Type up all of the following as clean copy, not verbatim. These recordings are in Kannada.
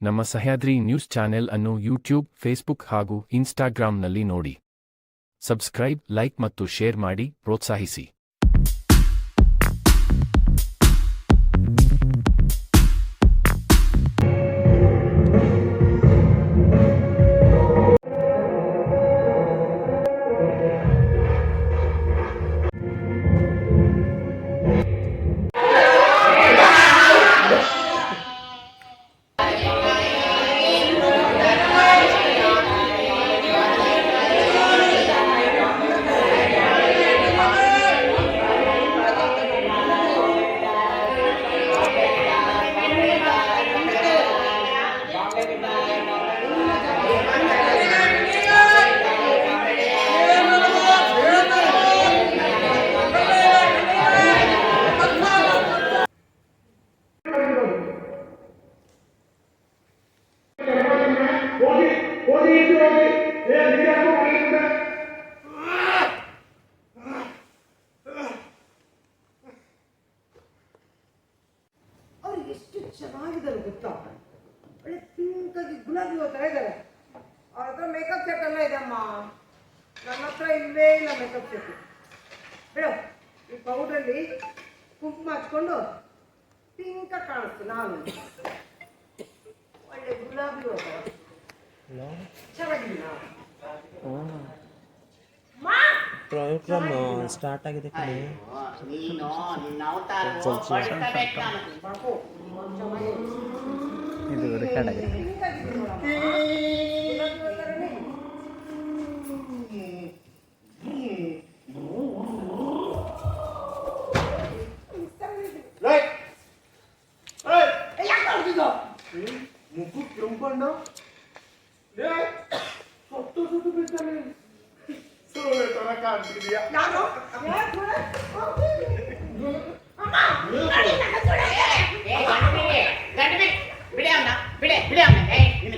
ನಮ್ಮ ಸಹ್ಯಾದ್ರಿ ನ್ಯೂಸ್ ಚಾನೆಲ್ ಅನ್ನು ಯೂಟ್ಯೂಬ್, ಫೇಸ್ಬುಕ್ ಹಾಗೂ ಇನ್ಸ್ಟಾಗ್ರಾಂನಲ್ಲಿ ನೋಡಿ. ಸಬ್ಸ್ಕ್ರೈಬ್, ಲೈಕ್ ಮತ್ತು ಶೇರ್ ಮಾಡಿ ಪ್ರೋತ್ಸಾಹಿಸಿ. ಎಷ್ಟು ಚೆನ್ನಾಗಿದ್ದಾರೆ ಗೊತ್ತಾ, ಒಳ್ಳೆ ಪಿಂಕಾಗಿ ಗುಲಾಬಿ ಹೂ ಥರ ಇದ್ದಾರೆ. ಅವ್ರ ಹತ್ರ ಮೇಕಪ್ ಸೆಟ್ ಎಲ್ಲ ಇದೆಮ್ಮ, ನನ್ನ ಹತ್ರ ಇಲ್ಲವೇ ಇಲ್ಲ ಮೇಕಪ್ ಸೆಟ್. ಬಿಡು, ಈ ಪೌಡ್ರಲ್ಲಿ ಕುಂಕುಮ ಹಚ್ಕೊಂಡು ಪಿಂಕಾಗಿ ಕಾಣಿಸ್ತು. ನಾನು ಒಳ್ಳೆ ಗುಲಾಬಿ ಹೂ ಥರ ಚೆನ್ನಾಗಿಲ್ಲ. ಪ್ರೋಗ್ರಾಮ್ ಸ್ಟಾರ್ಟ್ ಆಗಿದೆ ಕಣೆ. ಇದು ರೆಕಾರ್ಡ್ ಆಗಿದೆ. ಮುಖ ಕೆಂಪಣ್ಣ ಸೊಟ್ಟು ಸುಟ್ಟು ಬಿದ್ದಾನೆ. ಸೋಲೆ ತರ ಕಾಣ್ತಿದ್ಯಾ?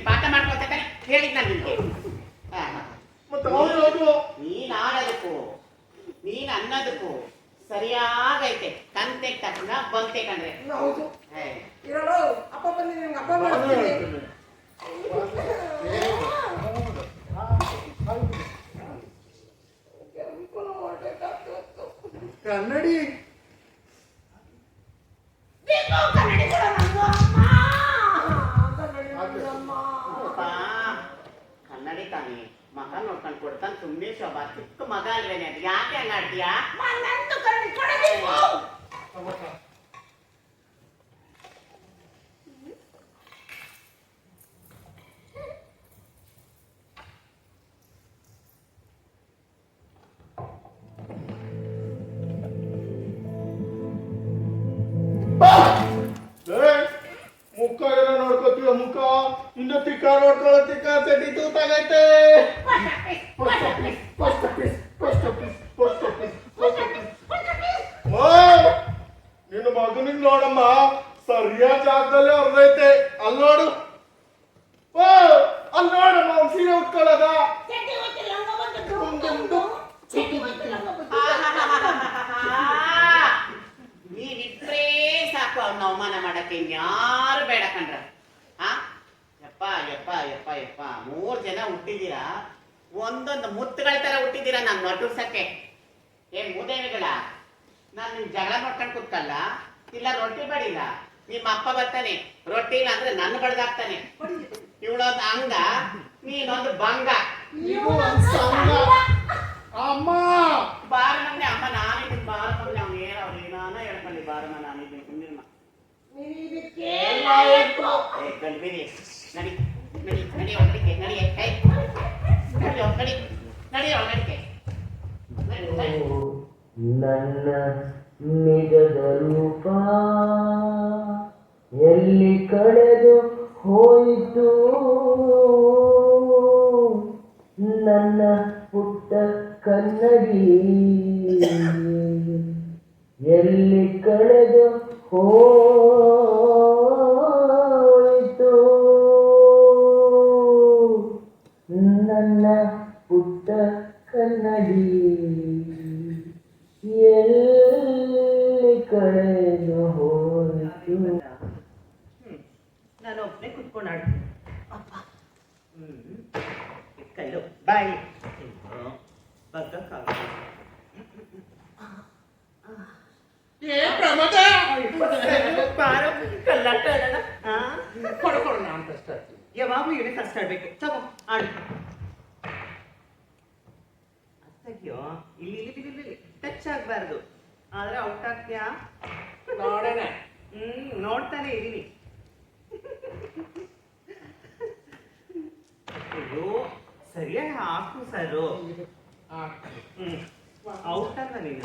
ಪಾಠ ಮಾಡ್ಕೊಳ್ತಾನೆ ಹೇಳಿದ್ ನಾನು ನಿನ್ಗೆ. ನೀನ್ ಆಡೋದಕ್ಕೂ ನೀನ್ ಅನ್ನೋದಕ್ಕೂ ಸರಿಯಾಗೈತೆ. ಕಂತೆ ತಕ್ಷಣ ಬಂತೆ ಕಣ್ರೆ. ಹೌದು ಇರೋಳು ಅಪ್ಪ ಬಂದು ನಿಮ್ಗೆ ಹಬ್ಬ ಮಾಡ್ತೀನಿ. ಕನ್ನಡಿ ಕನ್ನಡಿ ತಾನೆ ಮಗ ನೋಡ್ಕೊಂಡು ಕೊಡ್ತಾನೆ. ಸುಮ್ಮನೆ ಶೋಭಾ ಚಿಕ್ಕ ಮಗ ಅಲ್ವೇನೆ, ಅದು ಯಾಕೆ ಹಂಗಾಡ್ತೀಯಾ? ಮುಖ ಏನೋ ನೋಡ್ಕೋತೀವ, ಮುಖ ಇನ್ನು ತಿಕ್ಕ ನೋಡ್ಕೊಳ್ಳೋ ತಿಕ್ಕ ಚಟಿ ತೂತಾಗೈತೆ. ನಿನ್ನ ಮಗನಿಗೆ ನೋಡಮ್ಮ, ಸರಿಯಾದ ಜಾಗದಲ್ಲಿ ಹೊರದೈತೆ. ಅಲ್ಲಿ ನೋಡು, ಅಲ್ಲಿ ನೋಡಮ್ಮ, ಅವ್ನು ಸೀರೆ ಉಟ್ಕೊಳ್ಳೋದ. ನೀನಿಟ್ರೇ ಸಾಕು ಅವ್ನ ಅವಮಾನ ಮಾಡಕ್ಕೆ, ಇನ್ಯಾರು ಬೇಡ ಕಂಡ್ರ. ಯಪ್ಪ ಯಪ್ಪ ಯಪ್ಪ ಯಪ್ಪ, 3 ಜನ ಹುಟ್ಟಿದ್ದೀರಾ, ಒಂದೊಂದು ಮುತ್ತುಗಳ ತರ ಹುಟ್ಟಿದ್ದೀರಾ. ನಾನು ನಟುರ್ಸಕ್ಕೆ ಏನ್ ಮೂದೇವಿಗಳ? ನಾನು ನಿಮ್ ಜಗಳ ನೋಡ್ಕೊಂಡು ಕೂತ್ಕಲ್ಲ, ಇಲ್ಲ ರೊಟ್ಟಿ ಬಡಿಲ್ಲ. ನಿಮ್ಮ ಅಪ್ಪ ಬರ್ತಾನೆ, ರೊಟ್ಟಿ ಇಲ್ಲ ಅಂದ್ರೆ ನನ್ನ ಬಡ್ದಾಕ್ತಾನೆ. ಇವಳೊಂದು ಅಂಗ, ನೀನೊಂದು ಭಂಗ. ಅಮ್ಮ ಬಾರ ನಮ್ನೆ ಅಮ್ಮ, ನಾನಿದ್ದೀನಿ ಬಾರ ನಮ್ನೆ. ಅವ್ನು ಅವ್ರು ಏನಾನ ಹೇಳ್ಕೊಳ್ಳಿ, ಬಾರಮ್ಮ ನಾನಿದ್ದೀನಿ. ಕುಂದಿರ್ಮ ಗಲ್ಬಿರಿ, ನಡಿ ನಡಿ ನಡಿ ಒಳಗಡಿಕೆ, ನಡಿ ನಡಿ ಒಳಗಡಿ, ನಡಿ ಒಳಗಡಿಕೆ. ನನ್ನ ನಿಜದ ರೂಪ ಎಲ್ಲಿ ಕಳೆದು ಹೋಯಿತು, ನನ್ನ ಪುಟ್ಟ ಕನ್ನಡಿ ಎಲ್ಲಿ ಕಳೆದು ಹೋಯಿತು, ನನ್ನ ಪುಟ್ಟ ಕನ್ನಡಿ ಎಲ್ಲಿ ಕಳೆದು ಹೋಯಿತು. ನಾನು ಒಬ್ಬನೇ ಕುತ್ಕೊಂಡು ಅಪ್ಪ ಕೈಲು ಬಾಯಿ ಬಗ್ಗಕ್ಕಾಗಲ್ಲ. ಏ ಪ್ರಮೋದ ಬಾರೋ ಕಲ್ಲಾಟ ಆಡೋಣ. ಕೊಡು ನಾನು ಕಷ್ಟ ಆಗ್ತೀನಿ. ಯಾವಾಗಲೂ ಇವನೇ ಕಷ್ಟ ಆಡ್ಬೇಕು. ತಗೋ ಆಡು. ಅಯ್ಯೋ ಇಲ್ಲಿ ಇಲ್ಲಿ ಇಲ್ಲಿ ಟಚ್ ಆಗ್ಬಾರ್ದು, ಆದ್ರೆ ಔಟ್ ಆಗ್ತೀಯಾ? ನೋಡೋಣ. ನೋಡ್ತಾನೆ ಇದೀನಿ. ಅಯ್ಯೋ ಸರಿಯಾಗಿ ಹಾಕು ಸರು. ಔಟ್ ಅಲ್ಲ ನೀನು.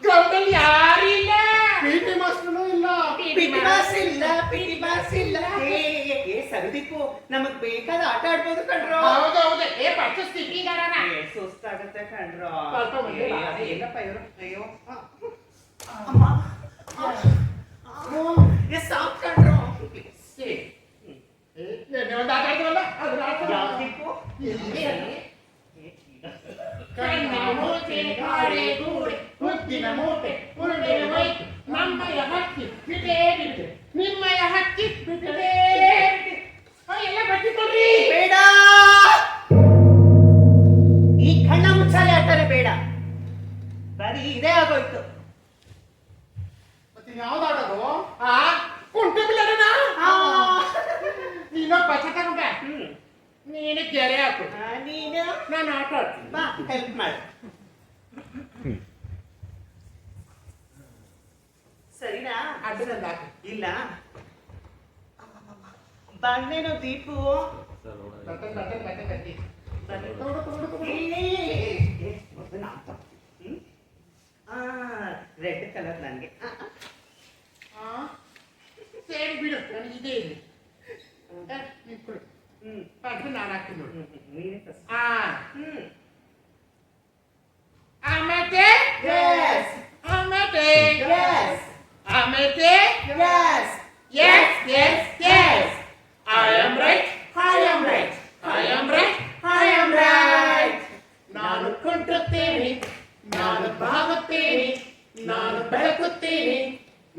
ಗ್ರೌಂಡಲ್ಲಿ ಯಾರಿಲ್ಲ, ಪಿಟಿ ಮಾಸ್ಟರ್ನೂ ಇಲ್ಲ. ಸಗದಿಪ್ಪು ನಮಗ್ ಬೇಕಾದ ಆಟ ಆಡ್ಬೋದು ಕಣ್ರೋ. ಹೌದೌದು. ಏ ಪರ್ಚೇಸ್ ತಿಪ್ಪಿದಾರನ ಸುಸ್ತಾಗತ್ತೆ ಕಣ್ರೋ. ಸ್ವಲ್ಪ ಬಂದಿಲ್ಲ. ಏನಪ್ಪ ಇವರು? ಅಯ್ಯೋ ಅಮ್ಮ ಸಾಕ್ ಕಣ್ರೋ. ಒಂದು ಆಟ ಆಡ್ತೀವಲ್ಲ ಅದ್ರ ಆಟ ಯಾವ್ದಿಪ್ಪು? ಕಣ್ಣಿನ ಮೂರ್ತಿ ಕಾಡೆ ಗೂಡೆ ಮುತ್ತಿನ ಮೂಟೆ ಉರುಳಿನ ಹೋಯ್ತು ನಮ್ಮಯ ಹಕ್ಕಿ ಬಿಟ್ಟೇ ಬಿಟ್ಟೆ ನಿಮ್ಮಯ ಹಕ್ಕಿ ಬಿಟ್ಟೇ ಎಲ್ಲ ಬಟ್ಟಿ ಕೊಡ್ರಿ. ಬೇಡ, ಈ ಕಣ್ಣ ಮುಚ್ಚಾಲೆ ಆಟನೇ ಬೇಡ. ಬರೀ ಇದೇ ಆಗೋಯ್ತು. ಮತ್ತೆ ಯಾವ್ದು ಆಡೋದು? ಕುಂಟೆ ಬಿಲ್ಲರನ ನೀನು ಪಚ ತಗೊಂಡ ನೀನು ಗೆರೆ ಹಾಕು, ನೀನು ನಾನು ಆಟ ಆಡ್ತೀನಿ. ಬಾ ಹೆಲ್ಪ್ ಮಾಡು. ಸರಿನಾ? ಅಡ್ಡದಲ್ಲಿ ಹಾಕು. ಇಲ್ಲ ಬಂದೇನೋ ದೀಪು. ಬಟ್ಟೆ ಬಟ್ಟೆ ಬಟ್ಟೆ ಕಟ್ಟಿ ರೆಡ್ ಕಲರ್ ನನಗೆ. ಸೇರಿ ಬಿಡು, ನನಗೆ ಇದೇ ಇದೆ. ಬಟ್ಟೆ ನಾನು ಹಾಕ್ತೀನಿ ನೋಡಿ. ನೀನೇ ಫಸ್ಟ್. ಆಮೇಲೆ Yes. ಆಮೇಲೆ Yes. ಆಮೇಲೆ Yes. yes yes yes I am right, I am right. I am right, I am right. ನಾನು ಕುಂಟುತ್ತೇನೆ, ನಾನು ಬಾಗುತ್ತೇನೆ, ನಾನು ಬೆಳಕುತ್ತೇನೆ,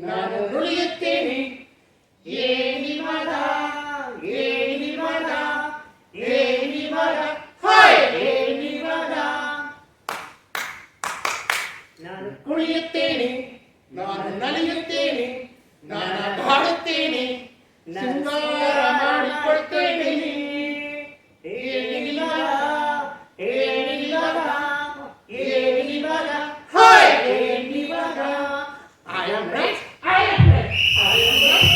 ನಾನು ನುಡಿಯುತ್ತೇನೆ. ಏನಿವಾಗ ಏನಿವಾಗ ಏನಿವಾಗ ಹಾಯ್ ಏನಿವಾಗ ನಾನು ಕುಣಿಯುತ್ತೇನೆ, ನಾನು ನಲಿಯುತ್ತೇನೆ, ನಾನು ಹಾಡುತ್ತೇನೆ, ಸಿಂಗಾರ ಮಾಡಿಕೊಳ್ತೇನೆ. ಏನಿವಾಗ ಏನಿವಾಗ ಏನಿವಾಗ ಹಾಯ್ ಏನಿವಾಗ I am right, I am right, I am right.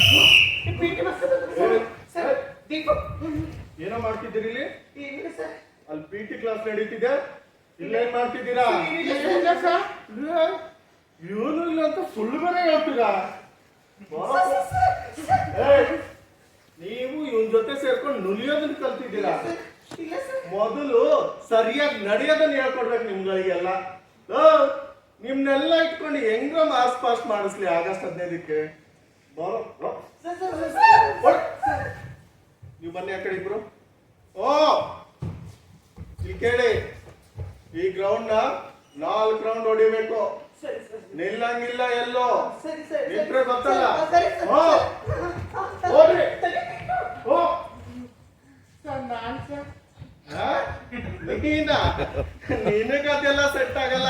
PT master sir Deepu ಏನೋ ಮಾಡ್ತಿದ್ದೀರಿ ಇಲ್ಲಿ? ಏನಿಲ್ಲ ಸರ್. ಅಲ್ಲಿ ಪಿಟಿ ಕ್ಲಾಸ್ ನಡೀತಿದೆ, ಇಲ್ಲೇನ್ ಮಾಡ್ತಿದ್ದೀರಾ? ಇವನು ಇಲ್ಲ ಅಂತ ಸುಳ್ಳು ಬೇರೆ ಹೇಳ್ತೀರಾ? ನೀವು ಇವನ್ ಜೊತೆ ಸೇರ್ಕೊಂಡು ನುಲಿಯೋದನ್ನ ಕಲ್ತಿದ್ದೀರಾ? ಇಲ್ಲ ಸರ್. ಮೊದಲು ಸರಿಯಾಗಿ ನಡೆಯೋದನ್ನ ಹೇಳ್ಕೊಡ್ಬೇಕು ನಿಮ್ಗಳಿಗೆಲ್ಲ. ನಿಮ್ನೆಲ್ಲ ಇಟ್ಕೊಂಡು ಹೆಂಗ ಮಾರ್ಕ್ಸ್ ಪಾಸ್ ಮಾಡಿಸ್ಲಿ ಆಗಸ್ಟ್ 15ಕ್ಕೆ? ಬರೋ ನೀವು ಬನ್ನಿ ಆ ಕಡೆ ಇಬ್ರು. ಇಲ್ಲಿ ಕೇಳಿ, ಈ ಗ್ರೌಂಡ್ ನ 4 ರೌಂಡ್ ಹೊಡಿಬೇಕು. ನಿಲ್ಲಂಗಿಲ್ಲ ಎಲ್ಲೋ. ಸರಿ ಸರಿ ನಿಂತ್ರೆ ಗೊತ್ತಲ್ಲ. ಸರಿ ಹೋಗ್ರಿ. ನಿನಗದೆಲ್ಲ ಸೆಟ್ ಆಗಲ್ಲ.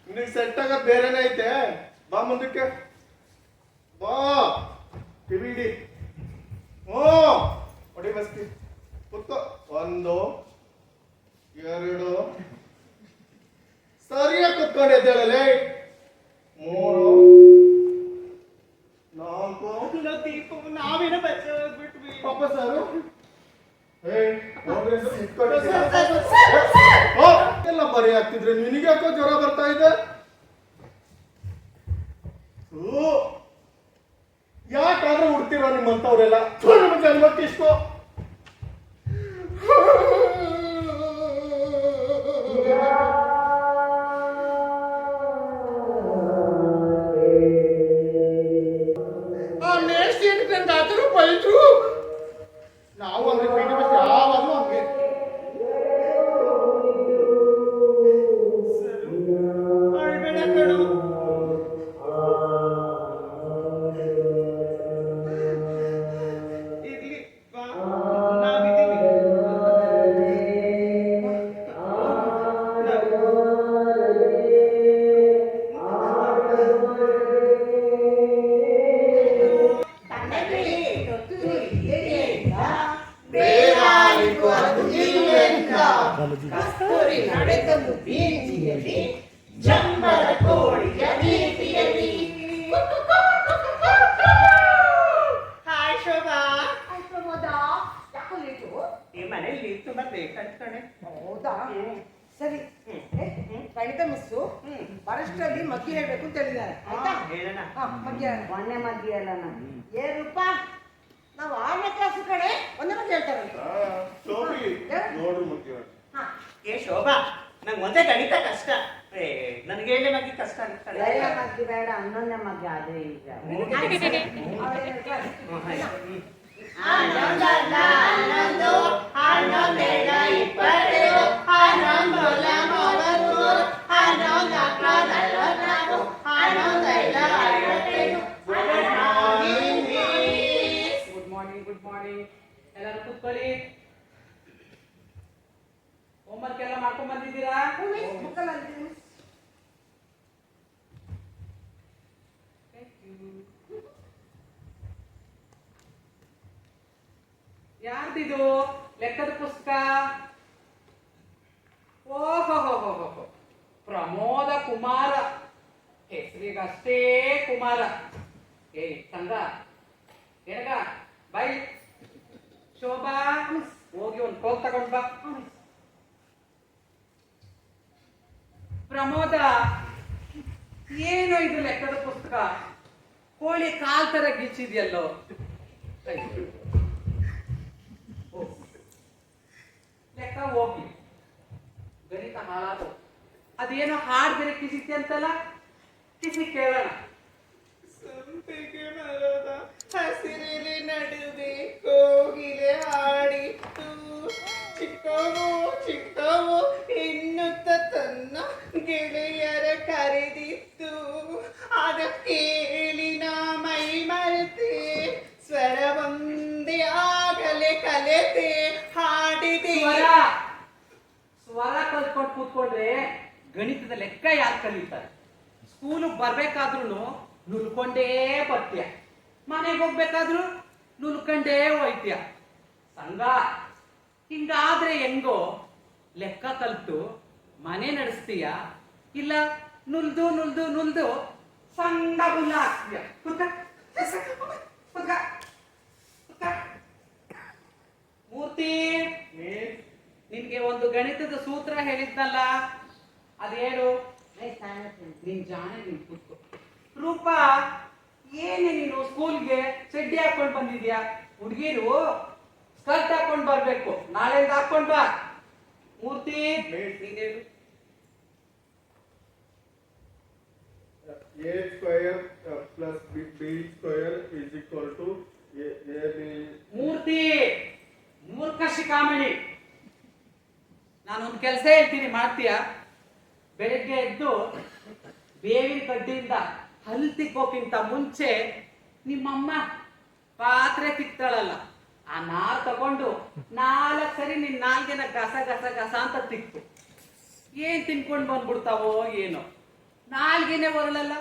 ನಿನಗೆ ಸೆಟ್ ಆಗೋದು ಬೇರೆನೇ ಐತೆ. ಬಾ ಮುಂದಕ್ಕೆ ಬಾ. ಕಿವಿ ಹಿಡಿ. ಹೊಡಿ ಬಸ್ತಿ ಕುತ್ಕೋ. 1 2 ಸರಿಯಾಗಿ ಕುತ್ಕೊಂಡು ಎದ್ದೇಳಲೇ. 3 4 ದೀಪು ನಾವೇನೋ ಬಚ್ಚಾಗ್ಬಿಟ್ವಿ. ಪಾಪ ಸಾರು ಎಲ್ಲ ಬರೀ ಆಗ್ತಿದ್ರೆ ನಿನಗೆ ಯಾಕೋ ಜ್ವರ ಬರ್ತಾ ಇದೆ? ಯಾಕಾದ್ರೆ ಹುಡ್ತಿರೋ ನಿಮ್ಮಂತವ್ರೆಲ್ಲ ನಿಮ್ಮ ಜನ್ಮಕ್ಕಿಷ್ಟು. ಆ ಮೇಲ್ ಪ್ರೆಸಿಡೆಂಟ್ ನಂಗೆ ಆತರ ಬೈದ್ರು. ನಾವು ಹಂಗೆ ಪೀಠ ಯಾವಾಗಲೂ ಹಂಗೆ. ಅಳ್ಬೇಡ ಕಣೋ. ಇರ್ಲಿ ಬಾ, ನಾವಿದ್ದೀವಿ. ಕಸ್ತೂರಿ ನಡೆದನು ಬೀಚಿಯಲ್ಲಿ, ಜಂಬರ ಕೋಳಿಯ ರೀತಿಯಲ್ಲಿ. ಹಾಯ್ ಶೋಭಾ. ಈ ಮನೇಲಿ ತುಂಬಾ ಬೇಕಂತ ಕಣೆ. ಹೌದಾ? ಸರಿ. ಗಣಿತ ಮಿಸ್ಸು ಬರಷ್ಟರಲ್ಲಿ ಮಗ್ಗಿ ಹೇಳ್ಬೇಕು ಅಂತ ಹೇಳಿದ್ದಾರೆ. ಆಯ್ತಾ? ಹೇಳೋಣ. ಮಗ್ಗಿ ಹೇಳೋಣ. ಮೊನ್ನೆ ಮದ್ವೆ ಅಲ್ಲ ನಾನು. ರೂಪ, ನಾವು 6ನೇ ಕ್ಲಾಸ್ ಕಡೆ ಒಂದೇ ಮತ್ತೆ ಹೇಳ್ತಾರಂತೆ. ನೋಡ್ರಿ ಮುಖ್ಯ ಏ ಶೋಭಾ, ನಂಗೆ ಮೊದಲೇ ಗಣಿತ ಕಷ್ಟ. ನನಗೆ 7ನೇ ಮಗ್ಗಿ ಕಷ್ಟ ಆಗ್ತಾಳೆ. ಎಲ್ಲ ಮದ್ವೆ ಬೇಡ, 11ನೇ ಮದ್ವೆ ಅದೇ ಈಗ. ಹನ್ನೊಂದಲ್ಲ ಹನ್ನೊಂದು, ಹನ್ನೊಂದೆರಡ 20, ಹನ್ನೊಂದೊಲ 30, ಹನ್ನೊಂದಕ್ಕ 44, ಹನ್ನೊಂದೈದ 55. Good morning, good morning. ಎಲ್ಲರೂ ಕೂತ್ಕೊಳ್ಳಿ. ಹೋಮ್ವರ್ಕ್ ಎಲ್ಲ ಮಾಡ್ಕೊಂಡ್ ಬಂದಿದ್ದೀರಾ? ಬುಕ್ಕಲ್ಲ ಅಂತೀನಿ. ಯಾರ್ದಿದು ಲೆಕ್ಕದ ಪುಸ್ತಕ? ಓಹೋ, ಪ್ರಮೋದ ಕುಮಾರ. ಹೆಸರಿಗಷ್ಟೇ ಕುಮಾರ. ಏ ಸಂಗ, ಏನಗ ಬೈ. ಶೋಭಾ, ಹೋಗಿ ಒಂದು ಕೋಲ್ ತಗೊಂಡ್ ಬಾ. ಪ್ರಮೋದ, ಏನೋ ಇದು ಲೆಕ್ಕದ ಪುಸ್ತಕ? ಕೋಳಿ ಕಾಲ್ ತರ ಗಿಚ್ಚಿದ್ಯಲ್ಲೋ. ಲೆಕ್ಕ ಹೋಗ್ಲಿ, ಗಣಿತ ಹಾಳಾದು. ಅದೇನೋ ಹಾಡ್ ಬೇರೆ ಕಿಸಿತಿ ಅಂತಲ್ಲ, ಕಿಸಿ ಕೇಳೋಣ. ಸಂಪಿಗೆ ಮರದ ಹಸಿರಿಲಿ ನಡುವೆ ಕೋಗಿಲೆ ಹಾಡಿತ್ತು, ಚಿಕ್ಕವೋ ಚಿಕ್ಕವೋ ಎನ್ನುತ್ತ ತನ್ನ ಗೆಳೆಯರ ಕರೆದಿತ್ತು. ಆಗ ಕೇಳಿ ನಾ ಮೈ ಮರೆತೆ, ಸ್ವರ ಒಂದೇ ಆಗಲೇ ಕಲೆತೆ, ಹಾಡಿದೆ. ಸ್ವರ ಕಲ್ತ್ಕೊಂಡು ಕೂತ್ಕೊಂಡ್ರೆ ಗಣಿತದ ಲೆಕ್ಕ ಯಾರು ಕಲಿತಾರೆ? ಸ್ಕೂಲಿಗೆ ಬರ್ಬೇಕಾದ್ರೂ ನುಲ್ಕೊಂಡೇ ಬರ್ತೀಯ, ಮನೆಗೆ ಹೋಗ್ಬೇಕಾದ್ರೂ ನುಲ್ಕೊಂಡೇ ಹೋಯ್ತೀಯ. ಸಂಘ ಹಿಂಗಾದ್ರೆ ಹೆಂಗೋ? ಲೆಕ್ಕ ಕಲ್ತು ಮನೆ ನಡೆಸ್ತೀಯ, ಇಲ್ಲ ನುಲ್ದು ನುಲ್ದು ನುಲ್ದು ಸಂಘ ಹುಲ್ಲ ಹಾಕ್ತೀಯ. ಮೂರ್ತಿ, ನಿನ್ಗೆ ಒಂದು ಗಣಿತದ ಸೂತ್ರ ಹೇಳಿದ್ನಲ್ಲ, ಅದೇನು? ನಿನ್ ಜಾಣ, ನೀನ್ ಕೂತ್ಕೋ. ರೂಪ, ಏನೇ ನೀನು ಸ್ಕೂಲ್ಗೆ ಚಡ್ಡಿ ಹಾಕೊಂಡ್ ಬಂದಿದ್ಯಾ? ಹುಡುಗಿರು ಸ್ಕರ್ಟ್ ಹಾಕೊಂಡ್ ಬರ್ಬೇಕು, ನಾಳೆಯಿಂದ ಹಾಕೊಂಡ್ ಬಾ. ಮೂರ್ತಿ, ನೀನೇನು? A square plus B square is equal to AB. ಮೂರ್ತಿ, ಮೂರ್ಖ ಶಿಖಾಮಣಿ, ನಾನೊಂದು ಕೆಲಸ ಹೇಳ್ತೀನಿ, ಮಾಡ್ತೀಯಾ? ಬೆಳಗ್ಗೆ ಎದ್ದು ಬೇವಿನ ಕಡ್ಡಿಯಿಂದ ಹಲ್ಲು ತಿಕ್ಕೋಕ್ಕಿಂತ ಮುಂಚೆ ನಿಮ್ಮಮ್ಮ ಪಾತ್ರೆ ತಿಕ್ತಾಳಲ್ಲ, ಆ ನಾರ್ ತಗೊಂಡು 4 ಸರಿ ನಿನ್ ನಾಲ್ಗೆನ ಗಸ ಗಸ ಗಸ ಅಂತ ತಿಕ್ಕು. ಏನ್ ತಿನ್ಕೊಂಡು ಬಂದ್ಬಿಡ್ತಾವೋ ಏನೋ, ನಾಲ್ಗೆನೆ ಹೊರಳಲ್ಲ,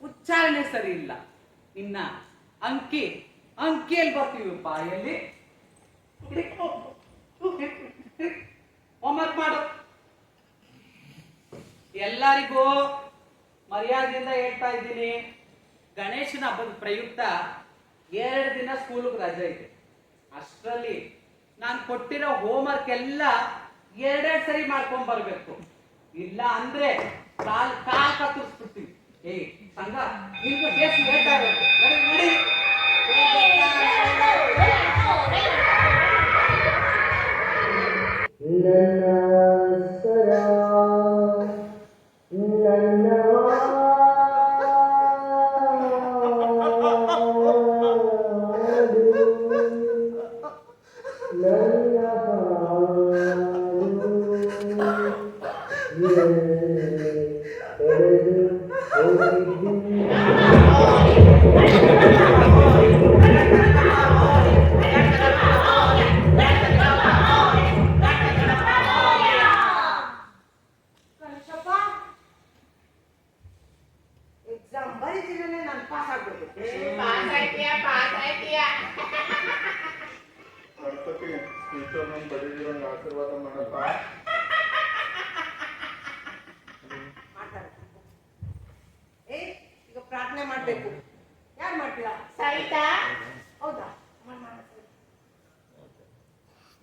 ಉಚ್ಚಾರಣೆ ಸರಿ ಇಲ್ಲ. ನಿನ್ನ ಅಂಕಿಯಲ್ಲಿ ಬರ್ತೀವಿ ಬಾಯಲ್ಲಿ. ಹೋಮ್ವರ್ಕ್ ಮಾಡು. ಎಲ್ಲರಿಗೂ ಮರ್ಯಾದೆಯಿಂದ ಹೇಳ್ತಾ ಇದ್ದೀನಿ, ಗಣೇಶನ ಹಬ್ಬದ ಪ್ರಯುಕ್ತ 2 ದಿನ ಸ್ಕೂಲಿಗೆ ರಜೆ ಇದೆ. ಅಷ್ಟರಲ್ಲಿ ನಾನು ಕೊಟ್ಟಿರೋ ಹೋಮ್ವರ್ಕ್ ಎಲ್ಲ 2 ಸರಿ ಮಾಡ್ಕೊಂಡ್ ಬರ್ಬೇಕು, ಇಲ್ಲ ಅಂದ್ರೆ ಕಾಲ್ ಕತ್ತರಿಸ್ಬಿಡ್ತೀವಿ. ಏ ಸಂಘ, ನಿಮ್ಗೆ ಬೇಸಿ ಹೇಳ್ತಾ ಇರೋದು, ನಡಿ ನಡಿ. ನನ್ನ ಸ್ವರ, ನನ್ನ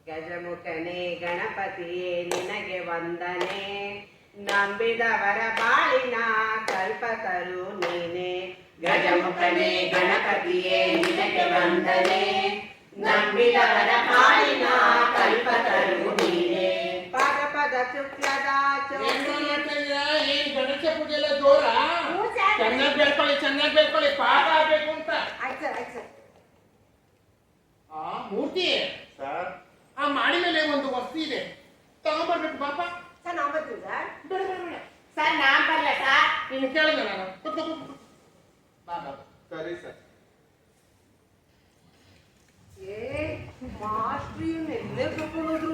ಗಜಮುಖನೇ ಗಣಪತಿಯೇ ನಿನಗೆ ವಂದನೆ, ನಂಬಿದವರ ಬಾಳಿನ ಕಲ್ಪತರು ನೀನೆ. ಗಜಮುಖನೇ ಗಣಪತಿಯೇ ನಿನಗೆ ವಂದನೆ, ನಂಬಿದವರ ಬಾಳಿನ ಕಲ್ಪತರು ನೀನೆ. ಪದ ಪದ ಶುಕ್ಲದ ಏನ್ ಮಾಡ್ತೀಯ? ಏನ್ ಗಣೇಶ ಪೂಜೆ ಎಲ್ಲ ಜೋರ? ಚೆನ್ನಾಗಿ ಬೆಳ್ಕೊಳ್ಳಿ ಪಾಠ ಆಗ್ಬೇಕು ಅಂತ. ಆಯ್ತು ಸರ್ ಆಯ್ತು ಸರ್. ಆ ಮೂರ್ತಿ ಸರ್ ಆ ಮಾಡಿ ಮೇಲೆ ಒಂದು ವಸ್ತು ಇದೆ, ತಗೊಂಡ್ಬರ್ಬೇಕು ಪಾಪ. ಸರ್ ನಾವು ಬರ್ತೀವಿ ಸರ್. ಬೇಡ ಬೇಡ ಬೇಡ, ಸರ್ ನಾನ್ ಬರ್ಲ ಸರ್? ನೀನು ಕೇಳಿದೆ ನಾನು. ಕೂತ್ಕೋ, ಕೂತ್ಕೋ. ಬಾ ಬಾ ಬಾ. ಸರಿ ಸರ್. ಮಾಸ್ಟ್ರು ಎಲ್ಲೇ ಕರ್ಕೊಂಡೋದ್ರು.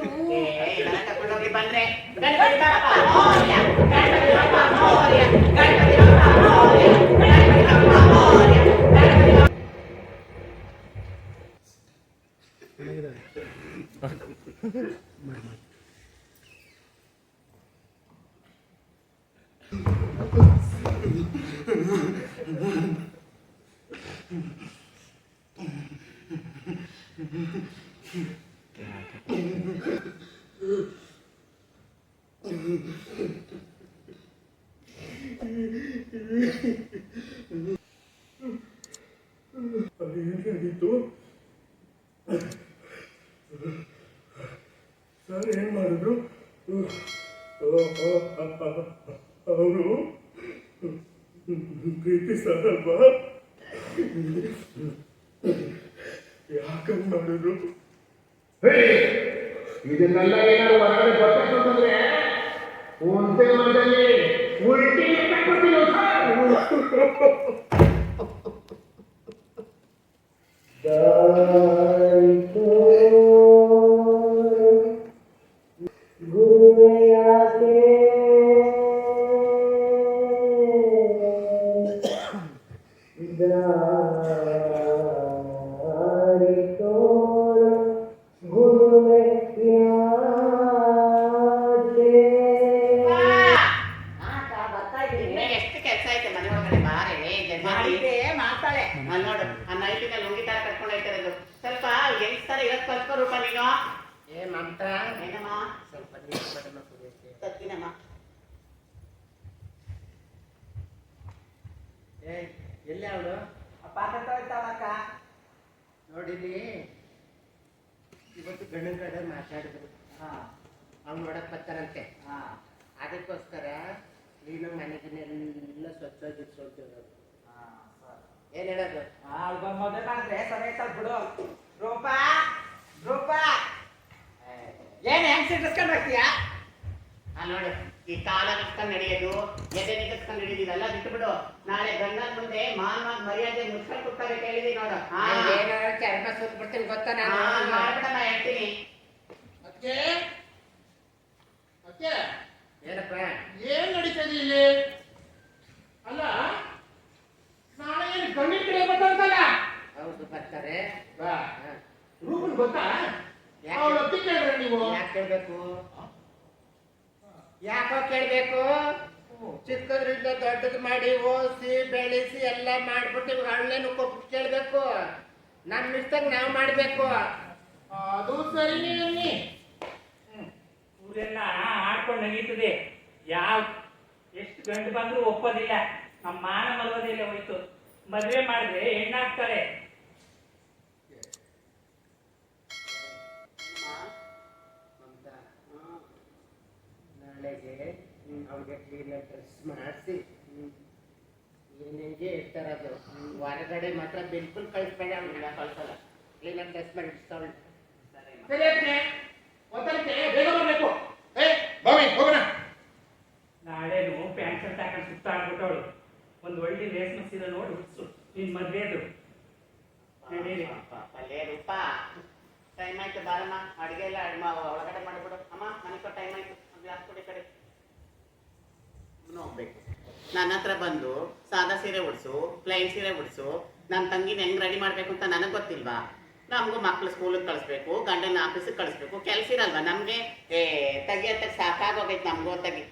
ಇದನ್ನ ತಗೊಂಡೋಗಿ ಬಂದ್ರೆ ಗಣಪತಿ ಬಪ್ಪ ಮೋರ್ಯ, ಗಣಪತಿ ಬಪ್ಪ ಮೋರ್ಯ, ಗಣಪತಿ ಬಪ್ಪ ಮೋರ್ಯ, ಗಣಪತಿ ಬಪ್ಪ ಮೋರ್ಯ, ಗಣಪತಿ ಬಪ್ಪ. ಅದೇನಾಗಿತ್ತು ಸರ್? ಏನ್ ಮಾಡಿದ್ರು ಅವರು? ಪ್ರೀತಿ ಸರ್ ಅಲ್ವಾ? ಯಾಕಂಗ್ ಮಾಡಿದ್ರು? ಇದನ್ನೆಲ್ಲ ಏನಾದ್ರು ಹೊರಗಡೆ ಗೊತ್ತಾಗ್ತಂದ್ರೆ ಒಂದೇ ಮನದಲ್ಲಿ ಉಲ್ಟಿ ತಕ್ಕೊಡ್ತೀನಿ ಎಷ್ಟು ಕೆಲಸ ಐತೆ ಮನೆ ಒಳಗಡೆ ಬಾರೆ ಮಾಡಿದ್ದೆ ಮಾತಾಳೆ. ನೋಡು ಆ ನೈಟಿನ ಲುಂಗಿ ತರ ಕಟ್ಕೊಂಡು ಹೋಯ್ತಿರೋದು. ಸ್ವಲ್ಪ ಹೆಂಗ್ಸ್ತರ ಇರೋದ್ ಕಲ್ತ್ಕೋ ರೂಪ ನೀನು. ಏ ಮಮತ, ಏನಮ್ಮ? ಸ್ವಲ್ಪ ನೀರು ಕೊಡಮ್ಮ ಕುಡಿಯೋಕೆ. ತತ್ತಿನಮ್ಮ. ಏ ಎಲ್ಲಿ ಅವಳು? ಪಾತ್ರ ತೊಳ್ತಾಳಕ್ಕ. ನೋಡಿಲಿ, ಇವತ್ತು ಗಂಡನ ಕಡೆ ಮಾತಾಡಿದ್ರು. ಅವ್ನು ನೋಡಕ್ ಬರ್ತಾರಂತೆ. ಅದಕ್ಕೋಸ್ಕರ ನೀನು ಮನೆಗಿನೆಲ್ಲ ಸ್ವಚ್ಛವಾಗಿ ಇಟ್ಕೊಳ್ತಿರೋದು. ಏನ್ ಹೇಳೋದು? ಮೊದಲು ಮಾಡಿದ್ರೆ ಸರಿ ಬಿಡು. ರೂಪ ರೂಪ ಏನ್ ಹೆಂಗ್ ಸಿಟ್ಟಿಸ್ಕೊಂಡು ಬರ್ತೀಯ? ನೋಡು ಈ ಕಾಲ ನಿಲ್ಸ್ಕೊಂಡು ನಡೆಯೋದು, ಎದೆ ನಿಲ್ಸ್ಕೊಂಡು ನಡೆಯೋದಿಲ್ಲ ಬಿಟ್ಟು ನಾಳೆ ಗಂಡನ ಮುಂದೆ ಮಾನವಾಗಿ ಮರ್ಯಾದೆ ಮುಚ್ಕೊಂಡು ಕೂತ್ಕೋಬೇಕು ಹೇಳಿದೀನಿ ನೋಡು. ಏನಾದ್ರು ಚರ್ಮ ಸುತ್ತ ಬಿಡ್ತೀನಿ ಗೊತ್ತಾ ನಾನು? ಮಾಡ್ಬಿಡಮ್ಮ ಹೇಳ್ತೀನಿ. ಅಕ್ಕೆ ಅಕ್ಕೆ ಏನಪ್ಪ? ಏನ್ ನಡೀತದೆ ಇಲ್ಲಿ? ಅಲ್ಲ ನಾಳೆ ಏನು ಗಂಡಿನ ಕಡೆ ಬರ್ತಾರಲ್ಲ? ಹೌದು ಬರ್ತಾರೆ. ರೂಪನ್ ಗೊತ್ತಾ? ಅವ್ಳ ಅತ್ತಿ ಕೇಳ್ರೆ ನೀವು? ಯಾಕೆ ಕೇಳ್ಬೇಕು? ಯಾಕೋ ಕೇಳ್ಬೇಕು? ಚಿಕ್ಕದ್ರಿಂದ ದೊಡ್ಡದು ಮಾಡಿ ಓದಿಸಿ ಬೆಳೆಸಿ ಎಲ್ಲ ಮಾಡ್ಬಿಟ್ಟು ಇವಾಗ ಹಳ್ಳೆನು ಕೊಟ್ಟು ಕೇಳ್ಬೇಕು. ನಮ್ಮ ಇಷ್ಟಕ್ಕೆ ನಾವು ಮಾಡ್ಬೇಕು. ಅದು ಸರಿನೇ ಅನ್ನಿ. ಊರೆಲ್ಲ ಆಡ್ಕೊಂಡು ನಗೀತದೆ. ಯಾವ ಎಷ್ಟು ಗಂಡು ಬಂದ್ರು ಒಪ್ಪೋದಿಲ್ಲ. ನಮ್ಮ ಮಾನ ಮಲಗೋದಿಲ್ಲ ಹೋಯ್ತು. ಮದುವೆ ಮಾಡಿದ್ರೆ ಹೆಣ್ಣಾಗ್ತಾರೆ. ನಾಳೆಗೆ ಅವ್ರಿಗೆ ಕ್ಲೀನಾಗಿ ಡ್ರೆಸ್ ಮಾಡಿಸಿ ಏನೇಗೆ ಇರ್ತಾರದು. ಹೊರಗಡೆ ಮಾತ್ರ ಬಿಲ್ಕುಲ್ ಕಳಿಸ್ಬೇಡ. ಅವ್ನಿಲ್ಲ ಕಳ್ಸಲ್ಲ. ಕ್ಲೀನಾಗಿ ಡ್ರೆಸ್ ಮಾಡಿ ಇಡ್ತಾವಳು. ಸರಿ ಅತ್ತೆ, ಒತ್ತಡಕ್ಕೆ ಬೇಗ ಬರ್ಬೇಕು. ಬಾವಿ ಹೋಗೋಣ. ನಾಳೆನು ಪ್ಯಾಂಟ್ ಶರ್ಟ್ ಹಾಕೊಂಡು ಸುತ್ತಾಡ್ಬಿಟ್ಟವಳು. ಒಂದು ಒಳ್ಳೆ ರೇಷ್ಮೆ ಸೀರೆ ನೋಡಿ ಹುಡ್ಸು ನಿನ್ ಮದ್ವೆದು. ಅಲ್ಲೇ ರೂಪ ಟೈಮ್ ಆಯ್ತು ಬಾರಮ್ಮ. ಅಡಿಗೆ ಎಲ್ಲ ಒಳಗಡೆ ಮಾಡಿಬಿಡು. ಅಮ್ಮ ಮನೆಗೆ ಟೈಮ್ ಆಯ್ತು. ಗ್ಲಾಸ್ ಕೊಡಿ ಕಡೆ ಹೋಗ್ಬೇಕು. ನನ್ನ ಹತ್ರ ಬಂದು ಸಾದಾ ಸೀರೆ ಉಡ್ಸು, ಪ್ಲೈನ್ ಸೀರೆ ಉಡ್ಸು, ನನ್ನ ತಂಗಿನ ಹೆಂಗ್ ರೆಡಿ ಮಾಡ್ಬೇಕು ಅಂತ ನನಗೆ ಗೊತ್ತಿಲ್ವಾ? ನಮಗೂ ಮಕ್ಳು ಸ್ಕೂಲಿಗೆ ಕಳಿಸ್ಬೇಕು, ಗಂಡನ ಆಫೀಸಿಗೆ ಕಳಿಸ್ಬೇಕು, ಕೆಲಸ ಇರಲ್ವಾ ನಮಗೆ? ತೆಗಿಯತ್ತ ಸಾಕಾಗೋಗೈತೆ ನಮಗೂ. ತೆಗಿ.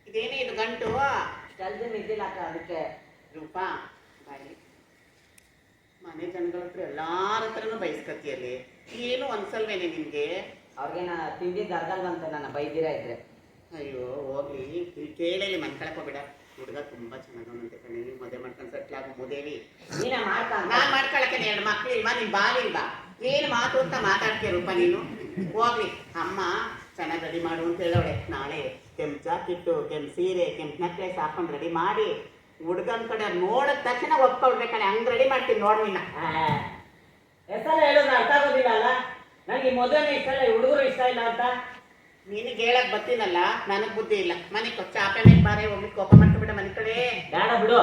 ಇದೇನೇ ಇದು ಗಂಟು? ಜಲ್ದಿ ನಿದ್ದಿಲ್ಲ ಅದಕ್ಕೆ. ರೂಪ ಬಾಯಿ ಮನೆ ಜನಗಳ ಹತ್ರ ಎಲ್ಲಾರ ಹತ್ರನೂ ಬಯಸ್ಕತಿಯಲ್ಲಿ ಏನು ಅನ್ಸಲ್ವೇನೆ ನಿನ್ಗೆ? ಅವ್ರಿಗೇನ ತಿಂದಿದ್ದು ಅರ್ಧಲ್ವಂತೆ ನನ್ನ ಬೈದಿರ ಇದ್ರೆ. ಅಯ್ಯೋ ಹೋಗ್ಲಿ, ಕೇಳಲಿ ಮನ್ಕೊಳಕೋಬೇಡ. ಹುಡುಗ ತುಂಬಾ ಚೆನ್ನಾಗವನಂತೆ ಕಣಿ, ಮದುವೆ ಮಾಡ್ಕೊಂಡು ಸೆಟ್ಲ್ ಆಗು ಮುದೇವಿ. ನಾನ್ ಮಾಡ್ಕೊಳಕ್ಕೆ 2 ಮಕ್ಳು ಇಲ್ವಾ, ನಿನ್ ಬಾಲಿಲ್ವಾ? ಏನ್ ಮಾತು ಅಂತ ಮಾತಾಡ್ತೀಯ ರೂಪ ನೀನು? ಹೋಗ್ಲಿ, ಅಮ್ಮ ಚೆನ್ನಾಗಿ ರೆಡಿ ಮಾಡು ಅಂತ ಹೇಳೋಳೆ. ನಾಳೆ ಕೆಂಪು ಜಾಕೆಟ್ಟು, ಕೆಂಪು ಸೀರೆ, ಕೆಂಪು ನೆಕ್ಲೆಸ್ ಹಾಕೊಂಡು ರೆಡಿ ಮಾಡಿ ಹುಡುಗನ ಕಡೆ ನೋಡಿದ ತಕ್ಷಣ ಒಪ್ಕೊಳ್ಬೇಕಣೆ, ಹಂಗ್ ರೆಡಿ ಮಾಡ್ತೀನಿ ನೋಡ್ ನಿನ್ನ. ಎಷ್ಟೆಲ್ಲ ಹೇಳಿದ್ರೆ ಅರ್ಥ ಆಗೋದಿಲ್ಲ ಅಲ್ಲ. ನನಗೆ ಮದುವೆನೇ ಇಷ್ಟ ಇಲ್ಲ, ಹುಡುಗರು ಇಷ್ಟ ಇಲ್ಲ ಅಂತ. ನಿನಗೆ ಹೇಳಕ್ ಬರ್ತೀನಲ್ಲ, ನನಗ್ ಬುದ್ಧಿ ಇಲ್ಲ. ಮನೆ ಚಾಪೆ ಮೇಲೆ ಬಾರೆ ಹೋಗ್ಲಿ, ಕೋಪ ಮಾಡ್ಕೊಬಿಡ ಮನೆ ಕಡೆ. ಬೇಡ ಬಿಡು.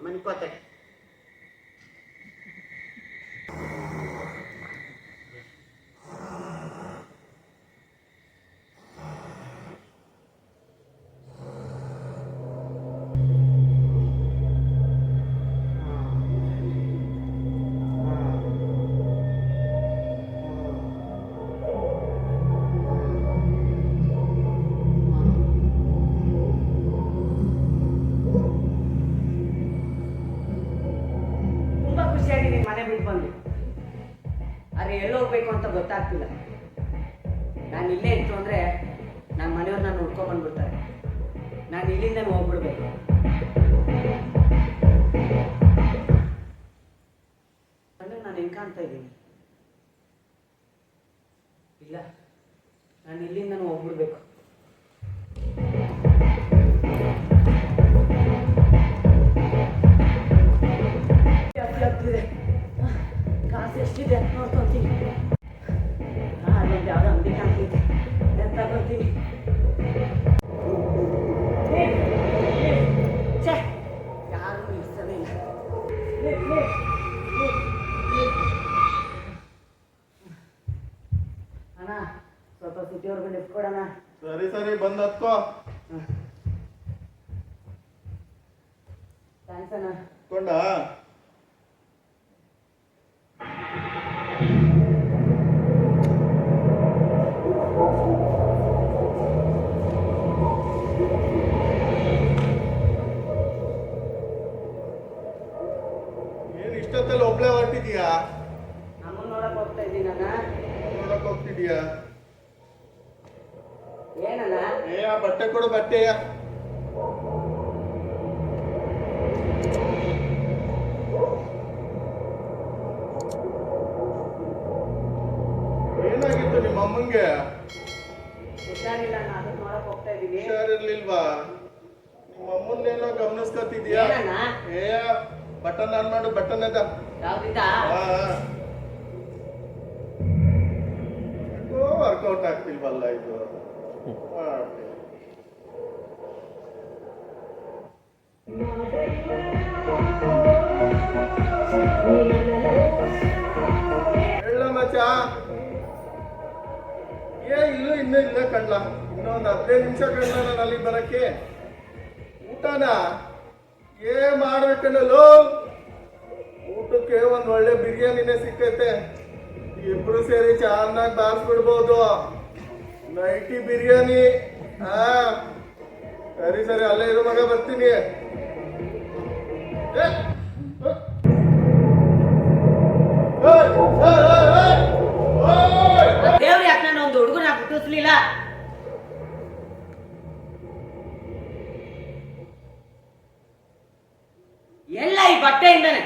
ಮನೆ ಕೋತೆ ಅರೆ ಎಲ್ಲೋಗ್ಬೇಕು ಅಂತ ಗೊತ್ತಾಗ್ತಿಲ್ಲ. ನಾನು ಇಲ್ಲೇ ಇತ್ತು ಅಂದರೆ ನನ್ನ ಮನೆಯವ್ರನ್ನ ನೋಡ್ಕೊಂಡ್ಬಂದ್ಬಿಡ್ತಾರೆ. ನಾನು ಇಲ್ಲಿಂದ ಹೋಗ್ಬಿಡ್ಬೇಕು. ಅಂದರೆ ನಾನು ಹೆಂಗೆ ಕಾಣ್ತಾ ಇದ್ದೀನಿ? ಇಲ್ಲ, ನಾನು ಇಲ್ಲಿಂದ ಹೋಗ್ಬಿಡ್ಬೇಕು. ಆಗ್ತಿದೆ, ಕಾಸು ಎಷ್ಟಿದೆ ನೋಡ್ಕೊತೀನಿ. ಅಲ್ಲೊಂದು ಯಾವುದೋ ಅಂಗಡಿ ಕಾಣ್ತಿದ್ದೆ, ತಗೊಳ್ತೀನಿ. ಛೇ, ಯಾರು ನಿಲ್ಸೋದೇ ಇಲ್ಲ. ಅಣ್ಣ, ಸ್ವಲ್ಪ ಸಿಟಿಯವ್ರಿಗೆ ನಿಂತ್ಕೊಡೋಣ. ಸರಿ ಬಂದ್ ಹತ್ಕೋ. ಥ್ಯಾಂಕ್ಸ್ ಅಣ್ಣ. ಕೊಂಡ ಏನ್ ಇಷ್ಟೊತ್ತಲ್ಲಿ ಒಬ್ಳೆ ಹೊರಟಿದ್ಯಾ? ಅಮ್ಮನ್ ನೋಡಕ್ ಹೋಗ್ತಾ ಇದ್ದೀನಿ ಅಣ್ಣ. ನೋಡಕ್ ಹೋಗ್ತಿದ್ಯಾ? ಏನಣ್ಣ? ಆ ಬಟ್ಟೆ ಕೊಡು, ಬಟ್ಟೆಯ. ಏನಾಗಿತ್ತು ನಿಮ್ಮ ಅಮ್ಮಂಗೆ? ಹುಷಾರಿಲ್ಲ ಅಣ್ಣ, ಅದನ್ನ ನೋಡಕ್ ಹೋಗ್ತಾ ಇದ್ದೀನಿ. ಹುಷಾರಿರ್ಲಿಲ್ವಾ? ನಿಮ್ಮ ಅಮ್ಮನ್ನೇನೋ ಗಮನಿಸ್ಕೊತಿದ್ಯಾ? ಏನಣ್ಣ? ಬಟನ್ ಆನ್ ಮಾಡು, ಬಟನ್ ಅದ. ಯಾವ್ದಿದ್ದ? ವರ್ಕೌಟ್ ಆಗ್ತಿಲ್ವಲ್ಲ ಇದು. ಹೇಳ ಮಚ್ಚ, ಇನ್ನೂ ಇಲ್ಲ ಕಣ್ಲ. ಇನ್ನೊಂದು 15 ನಿಮಿಷ ಕಣ್ಲ ನಾನು ಅಲ್ಲಿಗೆ ಬರಕ್ಕೆ. ಊಟನ ಮಾಡ್ಬೇಕಣ್ಣಲು. ಊಟಕ್ಕೆ ಒಂದ್ ಒಳ್ಳೆ ಬಿರಿಯಾನಿನೇ ಸಿಕ್ಕೈತೆ. ಇಬ್ರು ಸೇರಿ ಚೆನ್ನಾಗಿ ಬಾರಿಸ್ಬಿಡ್ಬೋದು. ನೈಟಿ ಬಿರಿಯಾನಿ. ಸರಿ ಅಲ್ಲೇ ಇರೋ ಮಗ, ಬರ್ತೀನಿ. ದೇವ್ರು ಯಾಕೆ ನಾನು ಒಂದು ಹುಡುಗನ ಹುಟ್ಟಿಸ್ಲಿಲ್ಲ? ಎಲ್ಲ ಈ ಬಟ್ಟೆಯಿಂದನೇ.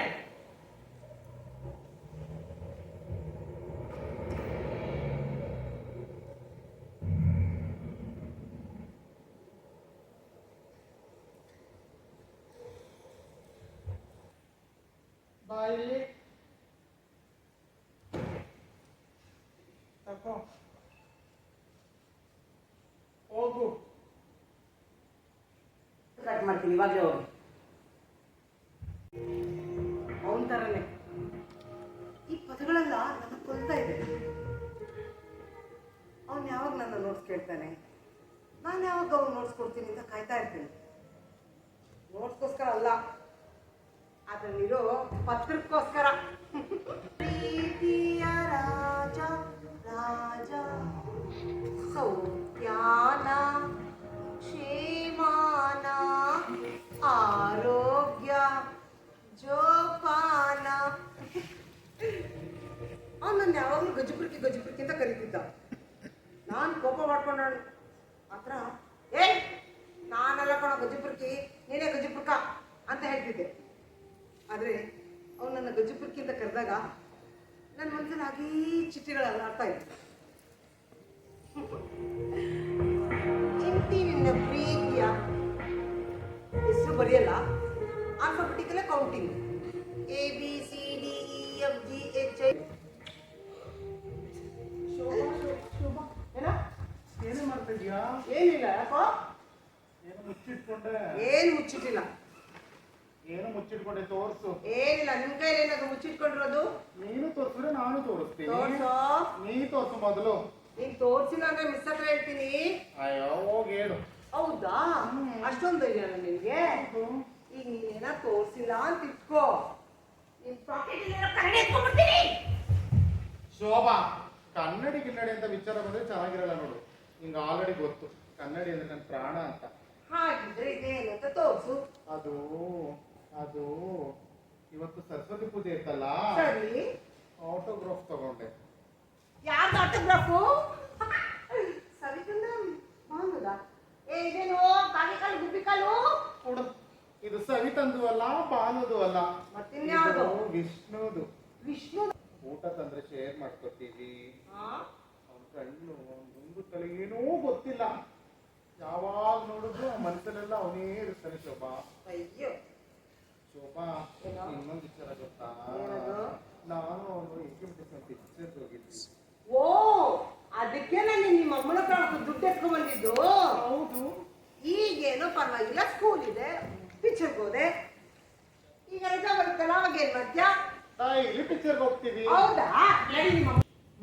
ಬಾಯಲ್ಲಿ ತಕೋ, ಹೋಗು. ಕಟ್ ಮಾಡ್ತೀನಿ ಇವಾಗಲೇ ಹೋಗಿ. ಅವನ ಥರನೇ ಈ ಪದಗಳೆಲ್ಲ ನನ್ನ ಕೊಲ್ತಾ ಇದೆ. ಅವನು ಯಾವಾಗ ನನ್ನ ನೋಟ್ಸ್ ಕೇಳ್ತಾನೆ, ನಾನು ಯಾವಾಗ ಅವ್ನು ನೋಟ್ಸ್ ಕೊಡ್ತೀನಿ ಅಂತ ಕಾಯ್ತಾ ಇರ್ತೀನಿ. ನೋಟ್ಸ್ಗೋಸ್ಕರ ಅಲ್ಲ, ಅದರಲ್ಲಿರೋ ಪತ್ರಕ್ಕೋಸ್ಕರ. ಪ್ರೀತಿಯ ರಾಜ ರಾಜ ಸೌಖ್ಯಾನ ಕ್ಷೇಮಾನ ಆರೋಗ್ಯ ಜೋಪಾನ. ಅವನು ನನ್ನ ಯಾವಾಗಲೂ ಗಜಪುರ್ಕಿ ಅಂತ ಕರೀತಿದ್ದ. ನಾನು ಕೋಪ ಮಾಡ್ಕೊಂಡ ಮಾತ್ರ ನಾನೆಲ್ಲ ಕಣ ಗಜಪುರ್ಕಿ, ನೀನೇ ಗಜಪುರ್ಕ ಅಂತ ಹೇಳ್ತಿದ್ದೆ. ಆದರೆ ಅವನು ನನ್ನ ಗಜಪುರ್ಕಿ ಅಂತ ಕರೆದಾಗ ನನ್ನ ಮನಸ್ಸಲ್ಲಿ ಹಾಗೇ ಚಿಟ್ಟಿಗಳೆಲ್ಲ ಆಡ್ತಾ ಇತ್ತು. ಚಿಂಟಿ ನಿನ್ನ ಪ್ರೀತಿಯ ಹೆಸರು ಬರೆಯಲ್ಲ, ಆಲ್ಫಾಬೆಟಿಕಲ್ ಕೌಂಟಿಂಗ್ ABCDEFGHI. ಏನೇ ಮಾಡ್ತಾ ಇದೀಯಾ? ಏನಿಲ್ಲ. ಯಾಕೋ? ಏನು ಮುಚ್ಚಿಟ್ಕೊಂಡೆ? ಏನು ಮುಚ್ಚಿಟ್ಟಿಲ್ಲ. ಏನು ಮುಚ್ಚಿಟ್ಕೊಂಡೆ? ತೋರ್ಸು. ಏನಿಲ್ಲ. ನಿಮ್ ಕೈಲಿ ಏನಾದ್ರು ಮುಚ್ಚಿಟ್ಕೊಂಡಿರೋದು? ನೀನು ತೋರ್ಸಿದ್ರೆ ನಾನು ತೋರಿಸ್ತೀನಿ. ತೋರ್ಸೋ. ನೀ ತೋರ್ಸು ಮೊದಲು. ನೀನ್ ತೋರ್ಸಿಲ್ಲ ಅಂದ್ರೆ ಮಿಸ್ ಹತ್ರ ಹೇಳ್ತೀನಿ. ಅಯ್ಯೋ ಹೋಗಿ ಹೇಳು. ಹೌದಾ? ಅಷ್ಟೊಂದು ಧೈರ್ಯ ನಿನ್ಗೆ? ಈಗ ನೀನೇನ ತೋರ್ಸಿಲ್ಲ ಅಂತ ಇಟ್ಕೋ, ನಿನ್ ಪಾಕೆಟ್ ಕನ್ನಡಿ ಎತ್ಕೊಂಡ್ಬಿಡ್ತೀನಿ. ಶೋಭಾ, ಕನ್ನಡಿ ಅಂತ ವಿಚಾರ ಬಂದ್ರೆ ಚೆನ್ನಾಗಿರಲ್ಲ ನೋಡು. ನಿಂಗೆ ಆಲ್ರೆಡಿ ಗೊತ್ತು ಕನ್ನಡಿ ಅಂದ್ರೆ ನನ್ನ ಪ್ರಾಣ ಅಂತ. ಹಾಗಿದ್ರೆ ಇದೇನು ಅಂತ ತೋರ್ಸು. ಅದು ಅದು ಇವತ್ತು ಸರಸ್ವತಿ ಪೂಜೆ ಇತ್ತಲ್ಲ, ಸರಿ. ಆಟೋಗ್ರಾಫ್ ತಗೊಂಡೆ. ಯಾರ್ದು ಆಟೋಗ್ರಾಫು? ಸವಿತಂದ ಮಾಮೂಲ. ಇದೇನು ಕಾಗೆ ಕಾಲು ಗುಬ್ಬಿ ಕಾಲು? ನೋಡು, ಇದು ಸವಿತಂದು ಅಲ್ಲ, ಬಾನದು ಅಲ್ಲ, ಮತ್ತಿನ್ಯಾವುದು? ಇದು ವಿಷ್ಣುದು. ವಿಷ್ಣು. ಊಟ ತಂದ್ರೆ ಶೇರ್ ಮಾಡ್ಕೊತೀವಿ. ಹಾ? ಅವ್ನ ಕಣ್ಣು ಮುಂದು ತಲೆ ಏನೂ ಗೊತ್ತಿಲ್ಲ, ಯಾವಾಗ ನೋಡಿದ್ರು ಮನಸ್ಸಲ್ಲೆಲ್ಲ ಅವನೇ ಇರ್ತಾನೆ. ಶೋಭಾ, ಅಯ್ಯೋ. ಶೋಭಾ, ಏನೋ? ಇನ್ನೊಂದು ವಿಚಾರ ಗೊತ್ತಾ? ಏನದು? ನಾನು ಅವನು ಪಿಕ್ಚರ್ಸ್ ಹೋಗಿದ್ವಿ. ಓ, ಅದಕ್ಕೆ ನಾನು ನಿಮ್ಮ ಅಮ್ಮನ ಹತ್ರ ದುಡ್ಡು ಎತ್ಕೊಂಡ್ ಬಂದಿದ್ದು. ಹೌದು. ಈಗೇನೋ ಪರವಾಗಿಲ್ಲ, ಸ್ಕೂಲ್ ಇದೆ, ಪಿಕ್ಚರ್ಗೆ ಹೋದೆ. ಈಗ ರಜಾ ಬರುತ್ತಲ್ಲ, ಅವಾಗ ಏನ್ ಮಾಡ್ತೀಯಾ? ಇಲ್ಲಿ ಪಿಕ್ಚರ್ಗೆ ಹೋಗ್ತೀವಿ. ಹೌದಾ? ನಡಿ ನಿಮ್ಮ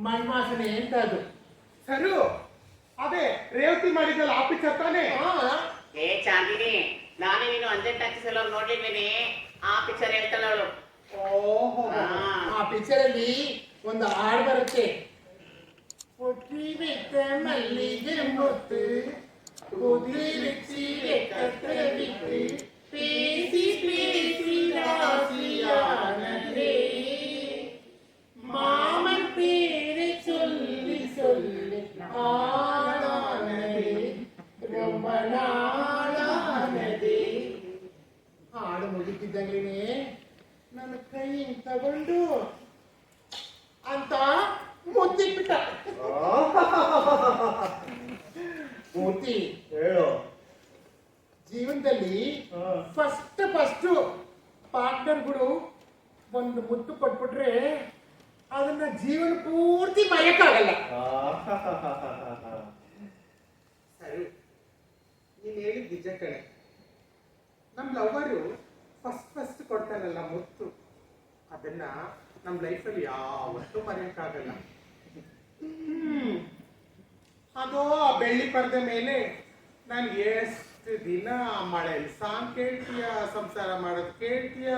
ಮೈಮಾಸನೆ ಎಂತ ಅದು? ಸರು, ಅದೇ ರೇವತಿ ಮಾಡಿದ್ದಲ್ಲ ಆ ಪಿಕ್ಚರ್ ತಾನೇ? ಏ ಚಾಂದಿನಿ, ನಾನೇ ನೀನು ಅಂಜೆಂಟ್ ಹಾಕಿಸಲ್ಲ ನೋಡ್ಲಿಲ್ವೇನೆ? ಆ ಪಿಕ್ಚರ್ ಹೇಳ್ತಾಳ ಅವಳು. ಓಹೋ, ಆ ಪಿಕ್ಚರ್ ಅಲ್ಲಿ ಒಂದು ಹಾಡು ಬರುತ್ತೆ. ಒಟ್ಟಿ ಬೆಟ್ಟ ಮಲ್ಲಿಗೆ ಮುತ್ತು ಕುದಿ ಬಿಚ್ಚಿಗೆ ಕಟ್ಟೆ ಬಿಟ್ಟು ಪೇಸಿ ಪೇಸಿ ರಾಸಿಯಾನಂದೇ ಮಾಮನ್ ಪೇರೆ சொல்லி சொல்லி ಆಳಾನದೆ ರೊಂಬ ನಾಳಾನದೆ. ಹಾಡು ಮುಗಿತಿದ್ದಂಗ್ಲೇನೆ ನನ್ನ ಕೈ ತಗೊಂಡು ಅಂತ ಮುದ್ದಿಟ್ಬಿಟ್ಟ. ಮೂರ್ತಿ, ಹೇಳು. ಜೀವನದಲ್ಲಿ ಫಸ್ಟ್ ಪಾರ್ಟ್ನರ್ಗಳು ಒಂದು ಮುತ್ತು ಕೊಟ್ಬಿಟ್ರೆ ಅದನ್ನ ಜೀವನ ಪೂರ್ತಿ ಮರೆಯಕ್ಕಾಗಲ್ಲ. ಸರಿ, ನೀನ್ ಹೇಳಿದ್ ನಿಜ ಕಣೆ. ನಮ್ ಲವರು ಫಸ್ಟ್ ಕೊಡ್ತಾನಲ್ಲ ಮುತ್ತು, ಅದನ್ನ ನಮ್ ಲೈಫಲ್ಲಿ ಯಾವತ್ತೂ ಮರೆಯಕ್ಕಾಗಲ್ಲ. ಅದು ಆ ಬೆಳ್ಳಿ ಪರದೆ ಮೇಲೆ ನಾನು ಎಷ್ಟು ದಿನ ಮಳೆಯಲ್ಲಿ ಸಾಂಗ್ ಕೇಳ್ತೀಯ, ಸಂಸಾರ ಮಾಡೋದು ಕೇಳ್ತೀಯ,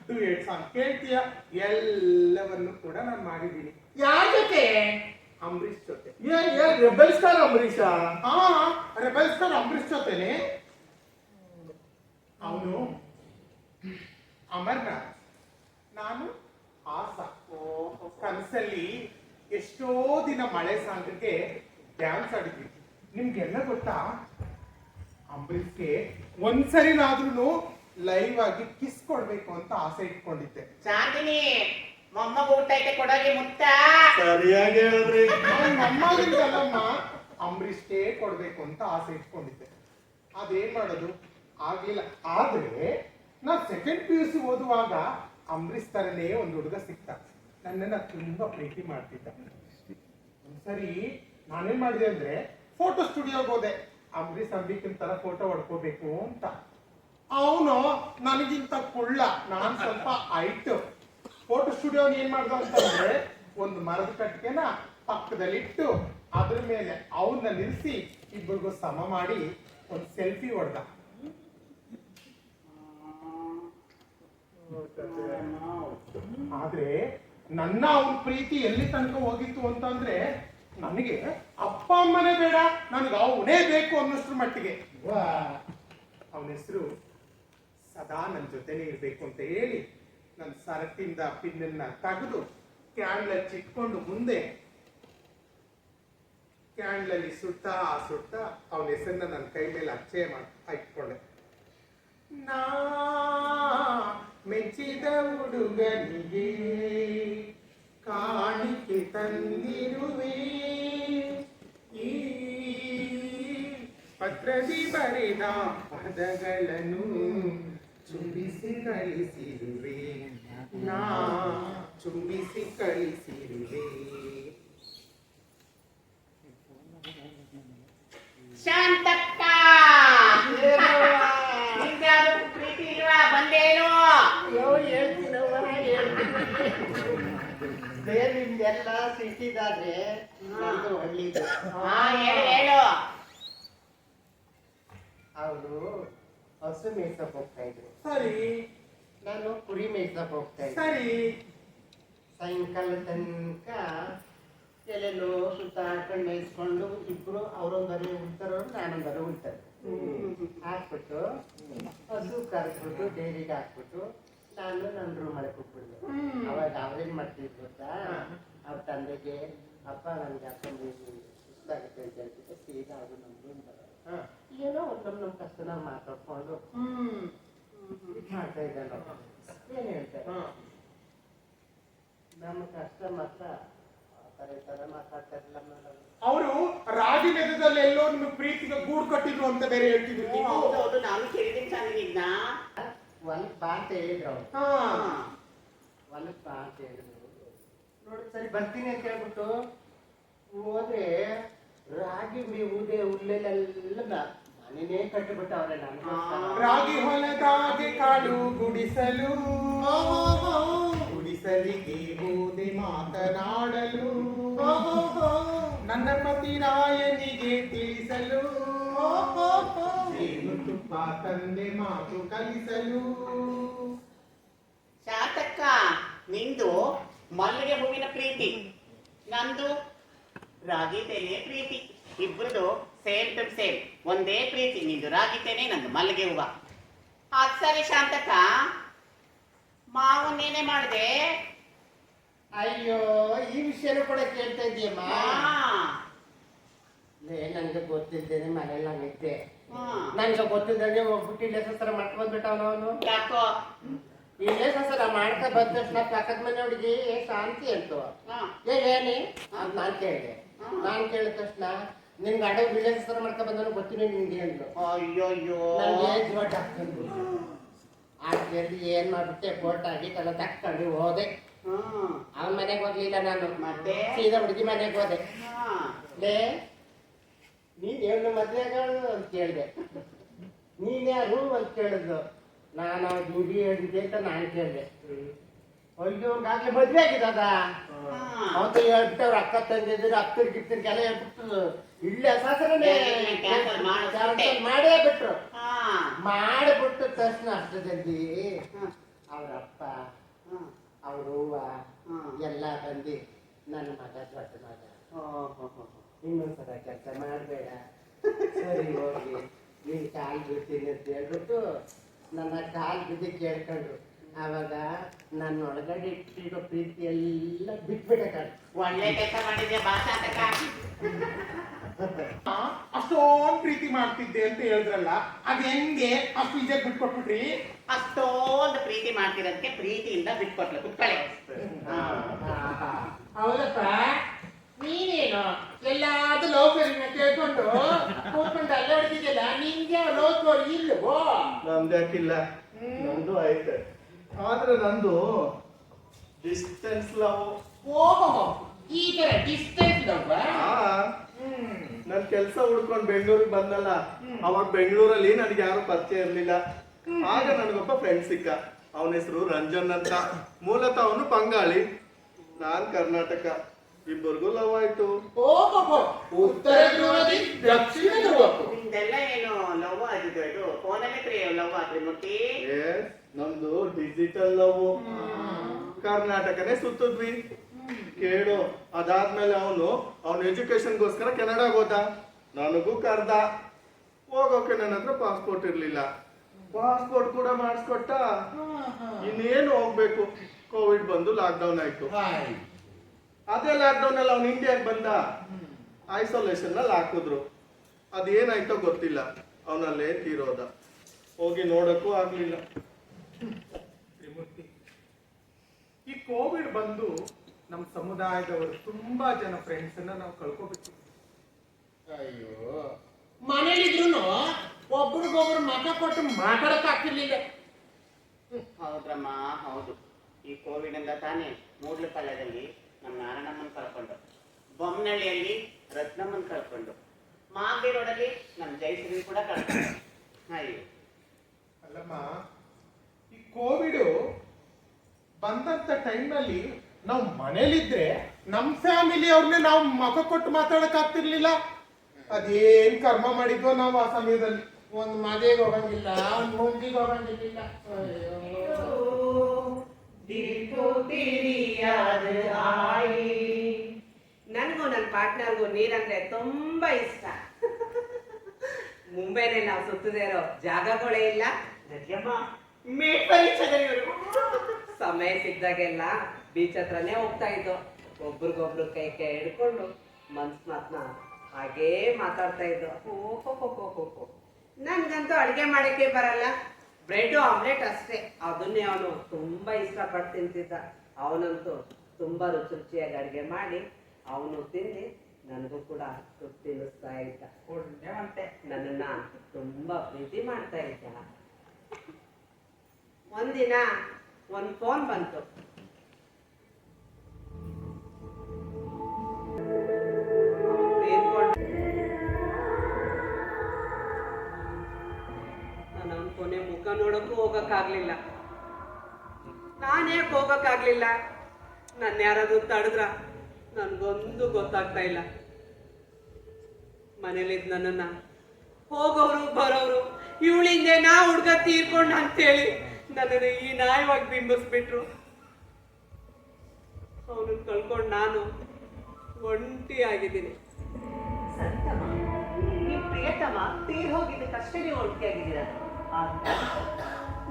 ಡುಯೆಟ್ ಸಾಂಗ್ ಕೇಳ್ತೀಯ, ಎಲ್ಲವನ್ನು ಕೂಡ ನಾನು ಮಾಡಿದ್ದೀನಿ. ಯಾರ ಜೊತೆ? ಅಂಬರೀಷ್ ಜೊತೆ. Rebel star Ambareesh? ಹಾ, ರೆಬೆಲ್ ಸ್ಟಾರ್ ಅಂಬರೀಷ್ ಜೊತೆನೆ. ಅವನು ಅಮರ್ನಾಥ್, ನಾನು ಆಸಾ. ಕನಸಲ್ಲಿ ಎಷ್ಟೋ ದಿನ ಮಳೆ ಸಾಂಗ್ಗೆ ಡ್ಯಾನ್ಸ್ ಆಡಿದ್ವಿ. ನಿಮ್ಗೆಲ್ಲ ಗೊತ್ತಾ, ಅಂಬರೀಷ್ಗೆ ಒಂದ್ಸರಿನಾದ್ರೂ ಲೈವ್ ಆಗಿ ಕಿಸ್ ಕೊಡ್ಬೇಕು ಅಂತ ಆಸೆ ಇಟ್ಕೊಂಡಿದ್ದೆ. ಚಾಂದಿನಿ, ಮೊಮ್ಮಗ ಊಟ ಐತೆ ಕೊಡೋಗೆ ಮುತ್ತ. ಸರಿಯಾಗಿ ಹೇಳಿದ್ರಿ. ನಮ್ಮಮ್ಮ ಅಂಬರೀಷ್ಗೆ ಕೊಡ್ಬೇಕು ಅಂತ ಆಸೆ ಇಟ್ಕೊಂಡಿದ್ದೆ. ಅದೇನ್ ಮಾಡೋದು, ಆಗ್ಲಿಲ್ಲ. ಆದ್ರೆ ನಾ ಸೆಕೆಂಡ್ PUC ಓದುವಾಗ ಅಂಬರೀಷ್ ತರನೇ ಒಂದು ಹುಡುಗ ಸಿಕ್ತ, ನನ್ನನ್ನ ತುಂಬಾ ಪ್ರೀತಿ ಮಾಡ್ತಿದ್ದ. ಒಂದ್ಸರಿ ನಾನೇನ್ ಮಾಡಿದೆ ಅಂದ್ರೆ ಫೋಟೋ ಸ್ಟುಡಿಯೋಗೆ ಹೋದೆ, ಅಂಬರೀಷ್ ಅಂಬಿಕನ್ ತರ ಫೋಟೋ ಹೊಡ್ಕೋಬೇಕು ಅಂತ. ಅವನು ನನಗಿಂತ ಕುಳ್ಳ, ನಾನ್ ಸ್ವಲ್ಪ ಹೈಟ್. ಫೋಟೋ ಸ್ಟುಡಿಯೋ ಏನ್ ಮಾಡ್ದ ಅಂತಂದ್ರೆ ಒಂದು ಮರದ ಕಟ್ಟಿಗೆನ ಪಕ್ಕದಲ್ಲಿಟ್ಟು ಅದ್ರ ಮೇಲೆ ಅವನ್ನ ನಿಲ್ಸಿ ಇಬ್ಬರಿಗೂ ಸಮ ಮಾಡಿ ಒಂದು ಸೆಲ್ಫಿ ಹೊಡೆದ. ಆದ್ರೆ ನನ್ನ ಅವನ ಪ್ರೀತಿ ಎಲ್ಲಿ ತನಕ ಹೋಗಿತ್ತು ಅಂತಂದ್ರೆ ನನಗೆ ಅಪ್ಪ ಅಮ್ಮನೇ ಬೇಡ, ನನಗೆ ಅವನೇ ಬೇಕು ಅನ್ನೋಷ್ಟ್ರ ಮಟ್ಟಿಗೆ. ಅವನ ಹೆಸರು ಸದಾ ನನ್ನ ಜೊತೆನೇ ಇರ್ಬೇಕು ಅಂತ ಹೇಳಿ ನನ್ನ ಸರಕಿಂದ ಪಿನ್ನನ್ನ ತೆಗೆದು ಕ್ಯಾಂಡ್ಲ್ ಹಚ್ಚಿಟ್ಕೊಂಡು ಮುಂದೆ ಕ್ಯಾಂಡ್ಲಲ್ಲಿ ಸುತ್ತಾ ಸುತ್ತಾ ಅವನ ಹೆಸರನ್ನ ನನ್ನ ಕೈ ಮೇಲೆ ಅಚ್ಚೆ ಇಟ್ಕೊಂಡೆ. ನಾ ಮೆಚ್ಚಿದ ಹುಡುಗನಿಗೆ ಕಾಣಿಕೆ ತಂದಿರುವೆ, ಈ ಪತ್ರದಿ ಬರೆದ ಪದಗಳನ್ನು ಚುಂಬಿಸಿ ಕಳಿಸಿರುವೆ, ನಾ ಚುಂಬಿಸಿ ಕಳಿಸಿರುವೆ. ಶಾಂತಕ್ಕ ನಿಂದ್ಯಾವ್ದು ಪ್ರೀತಿ ಇಲ್ವಾ? ಬಂದೇನು? ನಿಮ್ದೆಲ್ಲ ಸಿಕ್ಕಿದಾದ್ರೆ ನಂದು ಹಳ್ಳಿದು. ಹಾ, ಹೇಳು ಹೇಳು. ಅವರು ಹಸು ಮೇಯ್ಸಕ್ ಹೋಗ್ತಾ ಇದ್ರು, ಸರಿ ನಾನು ಕುರಿ ಮೇಯ್ಸಕ್ ಹೋಗ್ತಾ ಇದ್ದೆ. ಸರಿ. ಸಾಯಂಕಾಲ ತನಕ ಎಲ್ಲೆಲ್ಲೋ ಸುತ್ತಾಡ್ಕೊಂಡು ಮೇಯಿಸ್ಕೊಂಡು ಇಬ್ರು ಅವರೊಂದು ಬರೀ ಉಳ್ತಾರೋ ನಾನೊಂದು ಬರೀ ಉಳ್ತಾರೆ ಹಾಕ್ಬಿಟ್ಟು ಹಸು ಕರೆದ್ಬಿಟ್ಟು ಡೈರಿಗೆ ಹಾಕ್ಬಿಟ್ಟು ನಾನು ನನ್ನ ರೂಮ್ ಮಾಡಕ್ಕೆ ಹೋಗ್ಬಿಡ್ದೆ. ಅವಾಗ ಅವ್ರೇನ್ ಮಾಡ್ತಿದ್ರು ಗೊತ್ತಾ, ಅವ್ರ ತಂದೆಗೆ ಅಪ್ಪ ನನ್ಗೆ ಹಾಕೊಂಡು ಸುಸ್ತಾಗುತ್ತೆ ಅಂತ ಹೇಳ್ತಿದ್ದೆ. ಸೀದಾ ಅವರು ನಮ್ಮ ರೂಮ್ ಬರೋದು, ಏನೋ ಒಂದು ನಮ್ಮ ಕಷ್ಟ ನಾವು ಮಾತಾಡ್ಕೊಂಡು ಮಾಡ್ತಾ ಇದ್ದ. ಏನ್ ಹೇಳ್ತಾರೆ, ನಮ್ಮ ಕಷ್ಟ ಮಾತ್ರ ಮಾತಾಡ್ತಾರಿಲ್ಲ ಮೇಡಮ್. ಅವರು ರಾಜನಗರದಲ್ಲಿ ಎಲ್ಲೋ ನಿಮ್ಗೆ ಪ್ರೀತಿಗೆ ಗೂಡು ಕಟ್ಟಿದ್ರು ಅಂತ ಬೇರೆ ಹೇಳ್ತಿದ್ರು ನೀವು. ಹೌದೌದು, ನಾನು ಕೇಳಿದ್ದೀನಿ ಚೆನ್ನಾಗಿದ್ನ. ಹೊಲಕ್ ಬಾ ಅಂತ ಹೇಳಿದ್ರು ಅವ್ರು. ಹೊಲಕ್ ಬಾ ಅಂತ ಹೇಳಿದ್ರು. ನೋಡಿ ಸರಿ ಬರ್ತೀನಿ ಅಂತ ಹೇಳ್ಬಿಟ್ಟು ಹೋದ್ರೆ ರಾಗಿ ಮೇವುದೇ ಹುಲ್ಲೆಲ್ಲ ಮನೆನೇ ಕಟ್ಟಿಬಿಟ್ಟು ಅವ್ರೆ. ನಾನು ರಾಗಿ ಹೊಲದಾಗೆ ಕಾಡು ಗುಡಿಸಲು, ಗುಡಿಸಲಿಗೆ ಹೋದೆ ಮಾತನಾಡಲು, ನನ್ನ ಪತಿರಾಯನಿಗೆ ತಿಳಿಸಲು, ಏನು ತುಪ್ಪ ತಂದೆ ಮಾತು ಕಲಿಸಲು. ಶಾತಕ್ಕ, ನಿಂದು ಮಲ್ಲಿಗೆ ಹೂವಿನ ಪ್ರೀತಿ, ನಂದು ರಾಗಿ ತೆನೆ ಪ್ರೀತಿ. ಇಬ್ರದು ಸೇಮ್ ಟು ಸೇಮ್, ಒಂದೇ ಪ್ರೀತಿ. ನಿಂದು ರಾಗಿ ತೆನೆ, ನಂದು ಮಲ್ಲಿಗೆ ಹೂವ. ಅದ್ ಸರಿ ಶಾಂತಕ್ಕ, ಮಾವನ್ನೇನೇ ಮಾಡಿದೆ? ಅಯ್ಯೋ, ಈ ವಿಷಯನೂ ಕೂಡ ಕೇಳ್ತಾ ಇದೀಯಮ್ಮ. ನನ್ಗೆ ಗೊತ್ತಿದ್ದೇನೆ ಮನೇಲಿ ಹಂಗಿದ್ದೆ. ನನ್ಗೆ ಗೊತ್ತಿದ್ದಂಗೆ ಹೋಗ್ಬಿಟ್ಟು ಇಲ್ಲೇ ಸಸರ ಮಾಡ್ಕೊಂಡ್ಬಿಟ್ಟ ಅವನು. ಯಾಕೋ? ಇಲ್ಲೇ ಸಸರ ಮಾಡ್ತಾ ಬಂದ ತಕ್ಷಣ ಪಕ್ಕದ ಮನೆ ಹುಡುಗಿ ಶಾಂತಿ ಅಂತು. ಏನಿ ಅಂತ ನಾನ್ ಕೇಳಿದೆ. ನಾನ್ ಕೇಳಿದ ತಕ್ಷಣ ನಿನ್ಗೆ ಅಡ ಇಲ್ಲೇ ಸಸರ ಮಾಡ್ತಾ ಬಂದವನು ಗೊತ್ತಿಲ್ಲ ನಿನ್ಗೆ ಅಂದ್ರು. ಅಯ್ಯೋಯ್ಯೋ, ನನ್ಗೆ ಜೋಟ್ ಹಾಕ್ತಂದ್ರು. ಆದ್ರಲ್ಲಿ ಏನ್ ಮಾಡ್ಬಿಟ್ಟೆ, ಕೋರ್ಟ್ ಆಗಿ ಕಲ್ಲ ತಕ್ಕೊಂಡು ಹೋದೆ. ಅವನ ಮನೆಗೆ ಹೋಗ್ಲಿಲ್ಲ ನಾನು, ಮತ್ತೆ ಸೀದಾ ಹುಡುಗಿ ಮನೆಗೆ ಹೋದೆ. ಲೇ ನೀನ್ ಏನು ಮದ್ವೆಗಳು ಅಂತ ಕೇಳಿದೆ. ನೀನ್ ಯಾರು ಅಂತ ಕೇಳಿದ್ರು. ನಾನು ದುಡಿ ಹೇಳಿದ್ದೆ ಅಂತ ನಾನು ಕೇಳಿದೆ. ಅಯ್ಯೋ, ಆಗ್ಲೇ ಮದ್ವೆ ಆಗಿದ್ದದ ಅವತ್ತು ಹೇಳ್ಬಿಟ್ಟು ಅವ್ರ ಅಕ್ಕ ತಂದಿದ್ರು, ಅಕ್ಕರ್ ಗಿಕ್ಕರ್ಗೆಲ್ಲ ಹೇಳ್ಬಿಟ್ಟು ಇಲ್ಲೇ ಶಾಸನನೇ ಮಾಡೇ ಬಿಟ್ರು. ಮಾಡಿಬಿಟ್ಟು ತಕ್ಷಣ ಅಷ್ಟದಲ್ಲಿ ಅವ್ರಪ್ಪ ಅವ್ರ ಹೂವ ಎಲ್ಲ ಬಂದು ನನ್ನ ಮಗ ದೊಡ್ಡ ಮಗ ಇನ್ನೊಂದ್ಸಲ ಕೆಲಸ ಮಾಡಬೇಡ, ಸರಿ ಹೋಗಿ ನೀನ್ ಕಾಲ್ ಬಿಡ್ತೀನಿ ಅಂತ ಹೇಳ್ಬಿಟ್ಟು ನನ್ನ ಕಾಲ್ ಬಿದ್ದು ಕೇಳ್ಕೊಂಡ್ರು. ಆವಾಗ ನನ್ನ ಒಳಗಡೆ ಇಟ್ಟಿರೋ ಪ್ರೀತಿ ಎಲ್ಲ ಬಿಟ್ಬಿಟ್ಟ. ಒಳ್ಳೆ ಕೆಲಸ ಮಾಡಿದ್ಯಾ ಬಾ ಶಾತಕ್ಕ. ಅಷ್ಟೊಂದು ಪ್ರೀತಿ ಮಾಡ್ತಿದ್ದೆ ಅಂತ ಹೇಳಿದ್ರಲ್ಲ, ಅದ್ ಹೆಂಗೆ ಅಷ್ಟು ಈಜಾಗಿ ಬಿಟ್ಕೊಟ್ಬಿಟ್ರಿ? ಅಷ್ಟೊಂದು ಪ್ರೀತಿ ಮಾಡ್ತಿರೋದಕ್ಕೆ ಪ್ರೀತಿಯಿಂದ ಬಿಟ್ಕೊಟ್ಲು. ಕುತ್ಕೊಳ್ಳಿ. ಹೌದಪ್ಪ, ನೀನೇನು ಎಲ್ಲಾದ್ರೂ ಲವ್ ಸ್ಟೋರಿನ ಕೇಳ್ಕೊಂಡು ಕೂತ್ಕೊಂಡು ಅಲ್ಲೇ ಹೊಡ್ತಿದ್ಯಲ್ಲ, ನಿಂಗೆ ಲವ್ ಸ್ಟೋರಿ ಇಲ್ಲವೋ? ನಮ್ದು ಯಾಕಿಲ್ಲ, ನಮ್ದು ಐತೆ. ಆದ್ರೆ ನಂದು ಡಿಸ್ಟೆನ್ಸ್ ಲವ್. ಓಹೋ, ಈ ತರ ಡಿಸ್ಟೆನ್ಸ್ ಲವ್. ನನ್ ಕೆಲ್ಸ ಹುಡ್ಕೊಂಡು ಬೆಂಗಳೂರಿಗೆ ಬಂದಲ್ಲ, ಅವಾಗ ಬೆಂಗಳೂರಲ್ಲಿ ನನಗೆ ಯಾರು ಪರಿಚಯ ಇರ್ಲಿಲ್ಲ. ಆಗ ನನಗೊಬ್ಬ ಫ್ರೆಂಡ್ ಸಿಕ್ಕ. ಅವನ ಹೆಸರು ರಂಜನ್ ಅಂತ. ಮೂಲತಃ ಅವನು ಬಂಗಾಳಿ, ನಾನ್ ಕರ್ನಾಟಕ. ಇಬ್ಬರಿಗೂ ಲವ್ ಆಯ್ತು. ಓಹೋ, ಉತ್ತರ ಧ್ರುವದಿ ದಕ್ಷಿಣ ಧ್ರುವಕ್ಕೂ. ನಿಮ್ದೆಲ್ಲ ಏನು ಲವ್ ಆಗಿದ್ದು? ಇದು ಫೋನಲ್ಲೇ ಲವ್ ಆದ್ರಿ ಮುಟ್ಟಿ? ನಮ್ದು ಡಿಜಿಟಲ್ ಲವ್. ಕರ್ನಾಟಕನೇ ಸುತ್ತಿದ್ವಿ. ಕೇಳು, ಅದಾದ್ಮೇಲೆ ಅವನು ಎಜುಕೇಶನ್ಗೋಸ್ಕರ ಕೆನಡಾಗ ಹೋದ. ನನಗೂ ಕರ್ದ. ಹೋಗೋಕೆ ನನ್ನ ಹತ್ರ ಪಾಸ್ಪೋರ್ಟ್ ಇರ್ಲಿಲ್ಲ. ಪಾಸ್ಪೋರ್ಟ್ ಕೂಡ ಮಾಡಿಸ್ಕೊಟ್ಟ. ಇನ್ನೇನು ಹೋಗ್ಬೇಕು, ಕೋವಿಡ್ ಬಂದು ಲಾಕ್ಡೌನ್ ಆಯ್ತು. ಅದೇ ಲಾಕ್ಡೌನ್ ಅಲ್ಲಿ ಅವ್ನು ಇಂಡಿಯಾಗೆ ಬಂದ, ಐಸೋಲೇಷನ್ ನಲ್ಲಿ ಹಾಕಿದ್ರು. ಅದೇನಾಯ್ತೋ ಗೊತ್ತಿಲ್ಲ, ಅವನಲ್ಲೇ ತೀರೋದ. ಹೋಗಿ ನೋಡಕ್ಕೂ ಆಗ್ಲಿಲ್ಲ. ತ್ರಿಮೂರ್ತಿ, ಈ ಕೋವಿಡ್ ಬಂದು ನಮ್ಮ ಸಮುದಾಯದವರು ತುಂಬಾ ಜನ ಫ್ರೆಂಡ್ಸ್ ಅನ್ನ ನಾವು ಕಳ್ಕೊಬಿಟ್ಟಿವಿ. ಅಯ್ಯೋ, ಮನೇಲಿದ್ರು ಒಬ್ರಿಗೊಬ್ರು ಮತ ಕೊಟ್ಟು ಮಾತಾಡಕ್ ಆಗ್ತಿರ್ಲಿಲ್ಲ. ಹೌದ್ರಮ್ಮ, ಹೌದು. ಈ ಕೋವಿಡ್ ಇಂದ ತಾನೇ ಮೂಡ್ಲಪಾಳ್ಯದಲ್ಲಿ ನಮ್ಮ ನಾರಾಯಣಮ್ಮನ್ ಕಳ್ಕೊಂಡು, ಬೊಮ್ಮನಹಳ್ಳಿಯಲ್ಲಿ ರತ್ನಮ್ಮನ್ ಕಳ್ಕೊಂಡು, ಮಾಗಡಿ ರೋಡಲ್ಲಿ ನಮ್ಮ ಜಯಶ್ರೀ ಕೂಡ ಕಳ್ಕೊಂಡು. ಅಯ್ಯೋ ಅಲ್ಲಮ್ಮ, ಈ ಕೋವಿಡ್ ಬಂದಂತ ಟೈಮ್ನಲ್ಲಿ ನಾವು ಮನೇಲಿದ್ರೆ ನಮ್ಮ ಫ್ಯಾಮಿಲಿ ಅವ್ರನ್ನೇ ನಾವು ಮಗ ಕೊಟ್ಟು ಮಾತಾಡಕ್ ಆಗ್ತಿರ್ಲಿಲ್ಲ. ಅದೇನ್ ಕರ್ಮ ಮಾಡಿದ್ವೋ ನಾವು ಆ ಸಮಯದಲ್ಲಿ. ಒಂದ್ ಮದುವೆಗೆ ಹೋಗಂಗಿಲ್ಲ, ಒಂದ್ ಮುಂದಿಗೆ ಹೋಗಂಗಿಲ್ಲ. ನನಗೂ ನನ್ನ ಪಾರ್ಟ್ನರ್ಗೂ ನೀರಂದ್ರೆ ತುಂಬಾ ಇಷ್ಟ. ಮುಂಬೈನಲ್ಲಿ ನಾವು ಸುತ್ತದೇ ಇರೋ ಜಾಗಗಳೇ ಇಲ್ಲ. ಸಮಯ ಸಿಕ್ದಾಗೆಲ್ಲ ಬೀಚ್ ಹತ್ರನೇ ಹೋಗ್ತಾ ಇದ್ದೋ. ಒಬ್ರಿಗೊಬ್ರು ಕೈ ಕೈ ಹಿಡ್ಕೊಂಡು ಮನ್ಸ್ ಮಾತ್ನ ಹಾಗೇ ಮಾತಾಡ್ತಾ ಇದ್ದೋ. ನನ್ಗಂತೂ ಅಡ್ಗೆ ಮಾಡಕ್ಕೆ ಬರಲ್ಲ, ಬ್ರೆಡ್ ಆಮ್ಲೆಟ್ ಅಷ್ಟೇ. ಅದನ್ನೇ ಅವನು ತುಂಬಾ ಇಷ್ಟಪಟ್ಟು ತಿಂತಿದ್ದ. ಅವನಂತೂ ತುಂಬಾ ರುಚಿ ರುಚಿಯಾಗಿ ಅಡ್ಗೆ ಮಾಡಿ ಅವನು ತಿಂದು ನನಗೂ ಕೂಡ ತಿನ್ನಿಸ್ತಾ ಇದ್ದ. ಒಳ್ಳೆವಂತೆ ನನ್ನನ್ನ ತುಂಬಾ ಪ್ರೀತಿ ಮಾಡ್ತಾ ಇದ್ದ. ಒಂದಿನ ಒಂದ್ ಫೋನ್ ಬಂತು. ನಾನು ಅವನ ಕೊನೆ ಮುಖ ನೋಡಕ್ಕೂ ಹೋಗಕ್ಕಾಗ್ಲಿಲ್ಲ. ನಾನ್ಯಾಕೆ ಹೋಗಕ್ಕಾಗ್ಲಿಲ್ಲ? ನನ್ನ ಯಾರಾದ್ರೂ ತಡೆದ್ರ? ನನ್ಗೊಂದು ಗೊತ್ತಾಗ್ತಾ ಇಲ್ಲ. ಮನೇಲಿದ್ ನನ್ನನ್ನ ಹೋಗೋರು ಬರೋರು ಇವಳಿಂದೆ ನಾ ಹುಡ್ಗ ತೀರ್ಕೊಂಡ ಅಂತೇಳಿ ನನ್ನನ್ನು ಈ ನ್ಯಾಯವಾಗಿ ಬಿಂಬಿಸ್ಬಿಟ್ರು. ಅವನನ್ನು ಕಳ್ಕೊಂಡು ನಾನು ಒಂಟಿ ಆಗಿದ್ದೀನಿ. ಸಂತಮ, ನೀವು ಪ್ರಿಯತಮ ತೀರ್ ಹೋಗಿದ್ದಕ್ಕಷ್ಟೇ ನೀವು ಒಂಟಿಯಾಗಿದ್ದೀರ.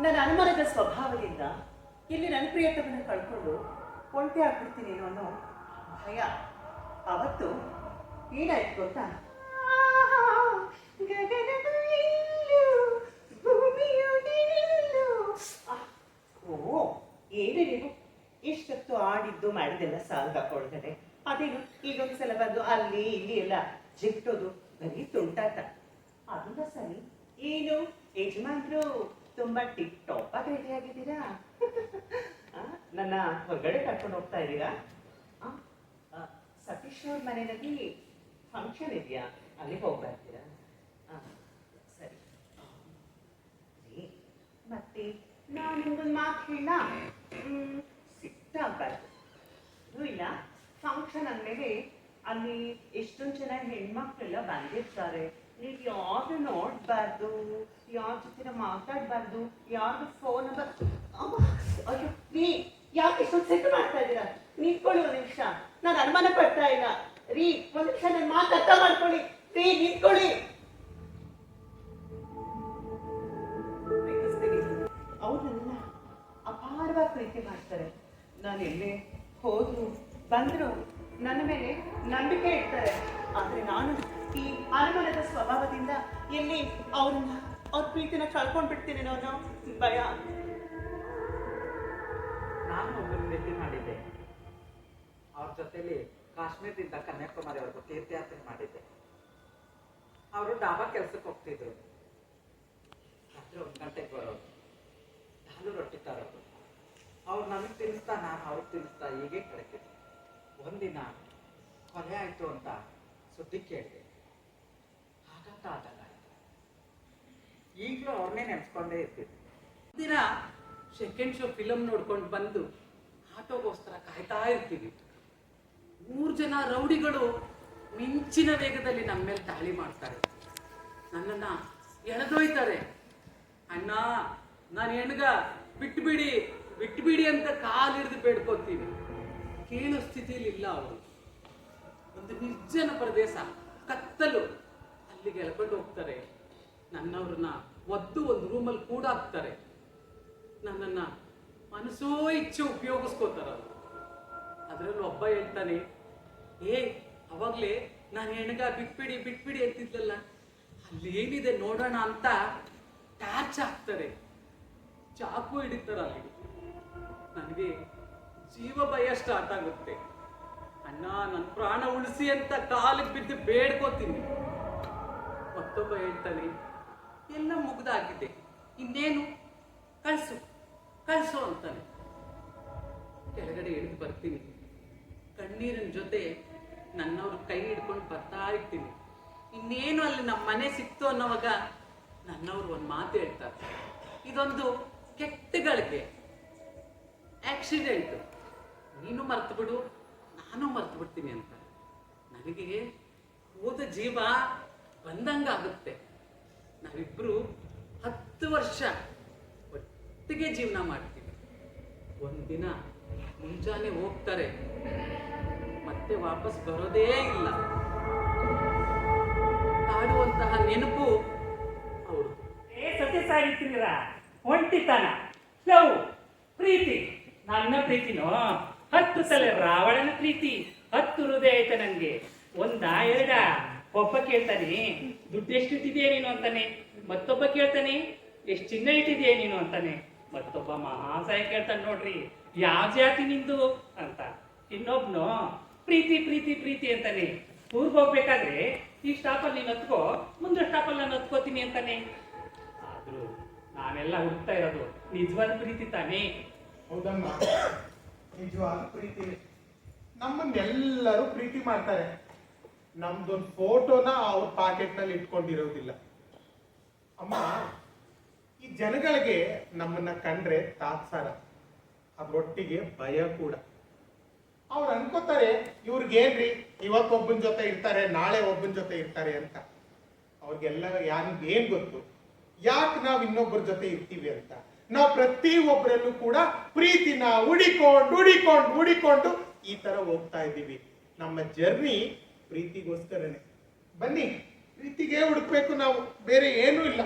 ನನ್ನ ಅನುಮಾನದ ಸ್ವಭಾವದಿಂದ ಇಲ್ಲಿ ನನ್ನ ಪ್ರಿಯತಮನ ಕಳ್ಕೊಂಡು ಒಂಟಿ ಆಗ್ಬಿಡ್ತೀನಿ ಅನ್ನೋ ಭಯ ಅವತ್ತು ಏನಾಯ್ತು ಗೊತ್ತಾ? ಓ, ಏನೇ ನೀವು ಇಷ್ಟೊತ್ತು ಆಡಿದ್ದು ಮಾಡಿದೆಲ್ಲ ಸಾಲ ಹಾಕೊಳ್ತಾರೆ. ಅದೇನು ಈಗೊಂದ್ಸಲ ಬಂದು ಅಲ್ಲಿ ಇಲ್ಲಿ ಎಲ್ಲ ಜಿಟ್ಟೋದು ಬರೀ ತುಂಟಾಟ. ಅದನ್ನ ಸರಿ, ಏನು ಯಜಮಾನ್ರು ತುಂಬಾ ಟಿಪ್ ಟಾಪ್ ಆಗಿ ರೆಡಿ ಆಗಿದ್ದೀರಾ? ನನ್ನ ಹೊರಗಡೆ ಕರ್ಕೊಂಡು ಹೋಗ್ತಾ ಇದ್ದೀರಾ? ಸತೀಶ್ ಅವ್ರ ಮನೆಯಲ್ಲಿ ಫಂಕ್ಷನ್ ಇದೆಯಾ, ಅಲ್ಲಿಗೆ ಹೋಗಿ ಬರ್ತೀರಾ? ಸರಿ. ಮತ್ತೆ ನಾನು ನಿಮ್ಗೊಂದು ಮಾತು ಹೇಳ, ಸಿಟ್ಟಾಗಬಾರ್ದು. ಇಲ್ಲ, ಫಂಕ್ಷನ್ ಅಂದಮೇಲೆ ಅಲ್ಲಿ ಎಷ್ಟೊಂದು ಜನ ಹೆಣ್ಮಕ್ಳೆಲ್ಲ ಬಂದಿರ್ತಾರೆ. ನೀವು ಯಾರು ನೋಡ್ಬಾರ್ದು, ಯಾರ ಜೊತೆ ಮಾತಾಡ್ಬಾರ್ದು, ಯಾರ್ದು ಫೋನ್ ನಂಬರ್. ಅಯ್ಯೋ ರೀ, ಯಾಕೆ ಇಷ್ಟೊಂದು ಸೆಟ್ ಮಾಡ್ತಾ ಇದ್ದೀರಾ? ನಿಂತ್ಕೊಳ್ಳಿ ಒಂದು ನಿಮಿಷ, ನಾನು ಅನುಮಾನ ಪಡ್ತಾ ಇಲ್ಲ. ರೀ, ಒಂದು ನಿಮಿಷ ನನ್ನ ಮಾತು ಅರ್ಥ ಮಾಡ್ಕೊಳ್ಳಿ. ರೀ, ನಿಂತ್ಕೊಳ್ಳಿ. ಅವ್ರು ನನ್ನ ಅಪಾರವಾಗಿ ಪ್ರೀತಿ ಮಾಡ್ತಾರೆ. ನಾನು ಎಲ್ಲೇ ಹೋದ್ರು ಬಂದ್ರು ನನ್ನ ಮೇಲೆ ನಂಬಿಕೆ ಇಡ್ತಾರೆ. ಆದ್ರೆ ನಾನು ಈ ಅನುಮಾನದ ಸ್ವಭಾವದಿಂದ ಎಲ್ಲಿ ಅವ್ರ ಪ್ರೀತಿನ ಕಳ್ಕೊಂಡ್ ಬಿಡ್ತೀನಿ ಅನ್ನೋ ಭಯ. ನಾನು ಒಬ್ಬರು ಭೇಟಿ ಮಾಡಿದ್ದೆ. ಅವ್ರ ಜೊತೆಲಿ ಕಾಶ್ಮೀರದಿಂದ ಕನ್ಯಾಕುಮಾರಿವರೆಗೂ ತೀರ್ಥಯಾತ್ರೆ ಮಾಡಿದ್ದೆ. ಅವರು ಡಾಬಾ ಕೆಲ್ಸಕ್ಕೆ ಹೋಗ್ತಿದ್ರು. ರಾತ್ರಿ 1 ಗಂಟೆಗೆ ಬರೋರು, ಹಾಲು ರೊಟ್ಟಿ ತರೋರು. ಅವ್ರು ನನಗೆ ತಿನ್ನಿಸ್ತಾ, ನಾನು ಅವ್ರಿಗೆ ತಿನ್ನಿಸ್ತಾ ಹೀಗೆ ಕಳಕಿದ್ದೆ. ಒಂದಿನ ಕೊಲೆ ಆಯ್ತು ಅಂತ ಸುದ್ದಿ ಕೇಳಿದೆ. ಆಘಾತ ಆದಂಗ ಆಯ್ತು. ಈಗಲೂ ಅವ್ರನ್ನೇ ನೆನ್ಸ್ಕೊಂಡೇ ಇರ್ತಿದ್ದೆ. ದಿನ ಸೆಕೆಂಡ್ ಶೋ ಫಿಲಮ್ ನೋಡ್ಕೊಂಡು ಬಂದು ಆಟೋಗೋಸ್ಕರ ಕಾಯ್ತಾ ಇರ್ತೀವಿ. 3 ಜನ ರೌಡಿಗಳು ಮಿಂಚಿನ ವೇಗದಲ್ಲಿ ನಮ್ಮ ಮೇಲೆ ದಾಳಿ ಮಾಡ್ತಾರೆ. ನನ್ನನ್ನ ಎಳೆದೊಯ್ತಾರೆ. ಅಣ್ಣ, ನಾನು ಹೆಣ್ಗ ಬಿಟ್ಬಿಡಿ ಬಿಟ್ಬಿಡಿ ಅಂತ ಕಾಲು ಹಿಡಿದು ಬೇಡ್ಕೋತೀವಿ. ಕೇಳೋ ಸ್ಥಿತಿಯಲ್ಲಿ ಇಲ್ಲ ಅವರು. ಒಂದು ನಿರ್ಜನ ಪ್ರದೇಶ, ಕತ್ತಲು, ಅಲ್ಲಿಗೆ ಎಳ್ಕೊಂಡು ಹೋಗ್ತಾರೆ. ನನ್ನವ್ರನ್ನ ಒದ್ದು ಒಂದು ರೂಮಲ್ಲಿ ಕೂಡ ಹಾಕ್ತಾರೆ. ನನ್ನನ್ನ ಮನಸೋ ಇಚ್ಛೆ ಉಪಯೋಗಿಸ್ಕೋತಾರ. ಅದರಲ್ಲಿ ಒಬ್ಬ ಒಬ್ಬ ಹೇಳ್ತಾನೆ, ಏ ಅವಾಗ್ಲೇ ನಾನು ಹೆಣ್ಗ ಬಿಟ್ಬಿಡಿ ಬಿಟ್ಬಿಡಿ ಅಂತಿದ್ಲಲ್ಲ, ಅಲ್ಲೇನಿದೆ ನೋಡೋಣ ಅಂತ ಟಾರ್ಚ್ ಹಾಕ್ತಾರೆ, ಚಾಕು ಹಿಡಿತಾರ ಅಲ್ಲಿ. ನನಗೆ ಜೀವ ಭಯ ಸ್ಟಾರ್ಟ್ ಆಗುತ್ತೆ. ಅಣ್ಣ ನನ್ನ ಪ್ರಾಣ ಉಳಿಸಿ ಅಂತ ಕಾಲಿಗೆ ಬಿದ್ದು ಬೇಡ್ಕೋತೀನಿ. ಮತ್ತೊಬ್ಬ ಹೇಳ್ತಾನೆ, ಎಲ್ಲ ಮುಗ್ದಾಗಿದೆ, ಇನ್ನೇನು ಕಳ್ಸು ಕಳ್ಸು ಅಂತಾನೆ. ಕೆಳಗಡೆ ಇಳಿದು ಬರ್ತೀನಿ, ಕಣ್ಣೀರಿನ ಜೊತೆ ನನ್ನವ್ರ ಕೈ ಹಿಡ್ಕೊಂಡು ಬರ್ತಾ ಇರ್ತೀನಿ. ಇನ್ನೇನು ಅಲ್ಲಿ ನಮ್ಮ ಮನೆ ಸಿಕ್ತು ಅನ್ನೋವಾಗ ನನ್ನವ್ರು ಒಂದು ಮಾತು ಹೇಳ್ತಾರೆ, ಇದೊಂದು ಕೆಟ್ಟಗಳಿಗೆ ಆಕ್ಸಿಡೆಂಟ್, ನೀನು ಮರ್ತು ಬಿಡು ನಾನು ಮರ್ತು ಬಿಡ್ತೀನಿ ಅಂತ. ನನಗೆ ಹೋದ ಜೀವ ಬಂದಂಗಾಗುತ್ತೆ. ನಾವಿಬ್ರು 10 ವರ್ಷ ಒಟ್ಟಿಗೆ ಜೀವನ ಮಾಡ್ತೀವಿ. ಒಂದಿನ ಮುಂಜಾನೆ ಹೋಗ್ತಾರೆ, ಮತ್ತೆ ವಾಪಸ್ ಬರೋದೇ ಇಲ್ಲ. ಕಾಡುವಂತಹ ನೆನಪು ಅವರು. ಸತ್ಯ ಸಾಗಿರ್ತೀರ ಒಂಟಿತನ, ಲವ್, ಪ್ರೀತಿ. ನನ್ನ ಪ್ರೀತಿನೋ 10 ತಲೆ ರಾವಣನ ಪ್ರೀತಿ, 10 ಹೃದಯ ಐತೆ ನನ್ಗೆ. ಒಂದ ಎರಡ? ಒಬ್ಬ ಕೇಳ್ತಾನೆ ದುಡ್ಡು ಎಷ್ಟು ಇಟ್ಟಿದೆಯಾ ನೀನು ಅಂತಾನೆ, ಮತ್ತೊಬ್ಬ ಕೇಳ್ತಾನೆ ಎಷ್ಟು ಚಿನ್ನ ಇಟ್ಟಿದೆಯಾ ನೀನು ಅಂತಾನೆ, ಮತ್ತೊಬ್ಬ ಮಹಾಸಾಯ ಕೇಳ್ತಾನೆ ನೋಡ್ರಿ ಯಾವ ಜಾತಿ ನಿಂದು ಅಂತ. ಇನ್ನೊಬ್ನು ಪ್ರೀತಿ ಪ್ರೀತಿ ಪ್ರೀತಿ ಅಂತಾನೆ. ಊರ್ಗ್ ಹೋಗ್ಬೇಕಾದ್ರೆ ಈ ಸ್ಟಾಪಲ್ಲಿ ನೀನು ಹತ್ಕೋ, ಮುಂದೆ ಸ್ಟಾಪಲ್ಲಿ ನಾನು ಹತ್ಕೋತೀನಿ ಅಂತಾನೆ. ಆದ್ರೂ ನಾವೆಲ್ಲ ಹುಡುಕ್ತಾ ಇರೋದು ನಿಜವಾದ ಪ್ರೀತಿ ತಾನೇ. ಹೌದಮ್ಮ, ನಿಜವಾದ ಪ್ರೀತಿ. ನಮ್ಮನ್ನೆಲ್ಲರೂ ಪ್ರೀತಿ ಮಾಡ್ತಾರೆ, ನಮ್ದೊಂದು ಫೋಟೋನ ಅವ್ರ ಪಾಕೆಟ್ ನಲ್ಲಿ ಇಟ್ಕೊಂಡಿರೋದಿಲ್ಲ. ಅಮ್ಮ, ಈ ಜನಗಳಿಗೆ ನಮ್ಮನ್ನ ಕಂಡ್ರೆ ತಾತ್ಸಾರ, ಅದ್ರೊಟ್ಟಿಗೆ ಭಯ ಕೂಡ. ಅವ್ರು ಅನ್ಕೋತಾರೆ ಇವ್ರಿಗೇನ್ರಿ ಇವತ್ತೊಬ್ಬನ ಜೊತೆ ಇರ್ತಾರೆ, ನಾಳೆ ಒಬ್ಬನ ಜೊತೆ ಇರ್ತಾರೆ ಅಂತ. ಅವ್ರಿಗೆಲ್ಲ ಏನ್ ಗೊತ್ತು ಯಾಕೆ ನಾವು ಇನ್ನೊಬ್ಬರ ಜೊತೆ ಇರ್ತೀವಿ ಅಂತ. ನಾವು ಪ್ರತಿ ಒಬ್ಬರಲ್ಲೂ ಕೂಡ ಪ್ರೀತಿನ ಹುಡಿಕೊಂಡು ಈ ತರ ಹೋಗ್ತಾ ಇದ್ದೀವಿ. ನಮ್ಮ ಜರ್ನಿ ಪ್ರೀತಿಗೋಸ್ಕರನೇ. ಬನ್ನಿ, ಪ್ರೀತಿಗೆ ಹುಡುಕ್ಬೇಕು ನಾವು, ಬೇರೆ ಏನೂ ಇಲ್ಲ.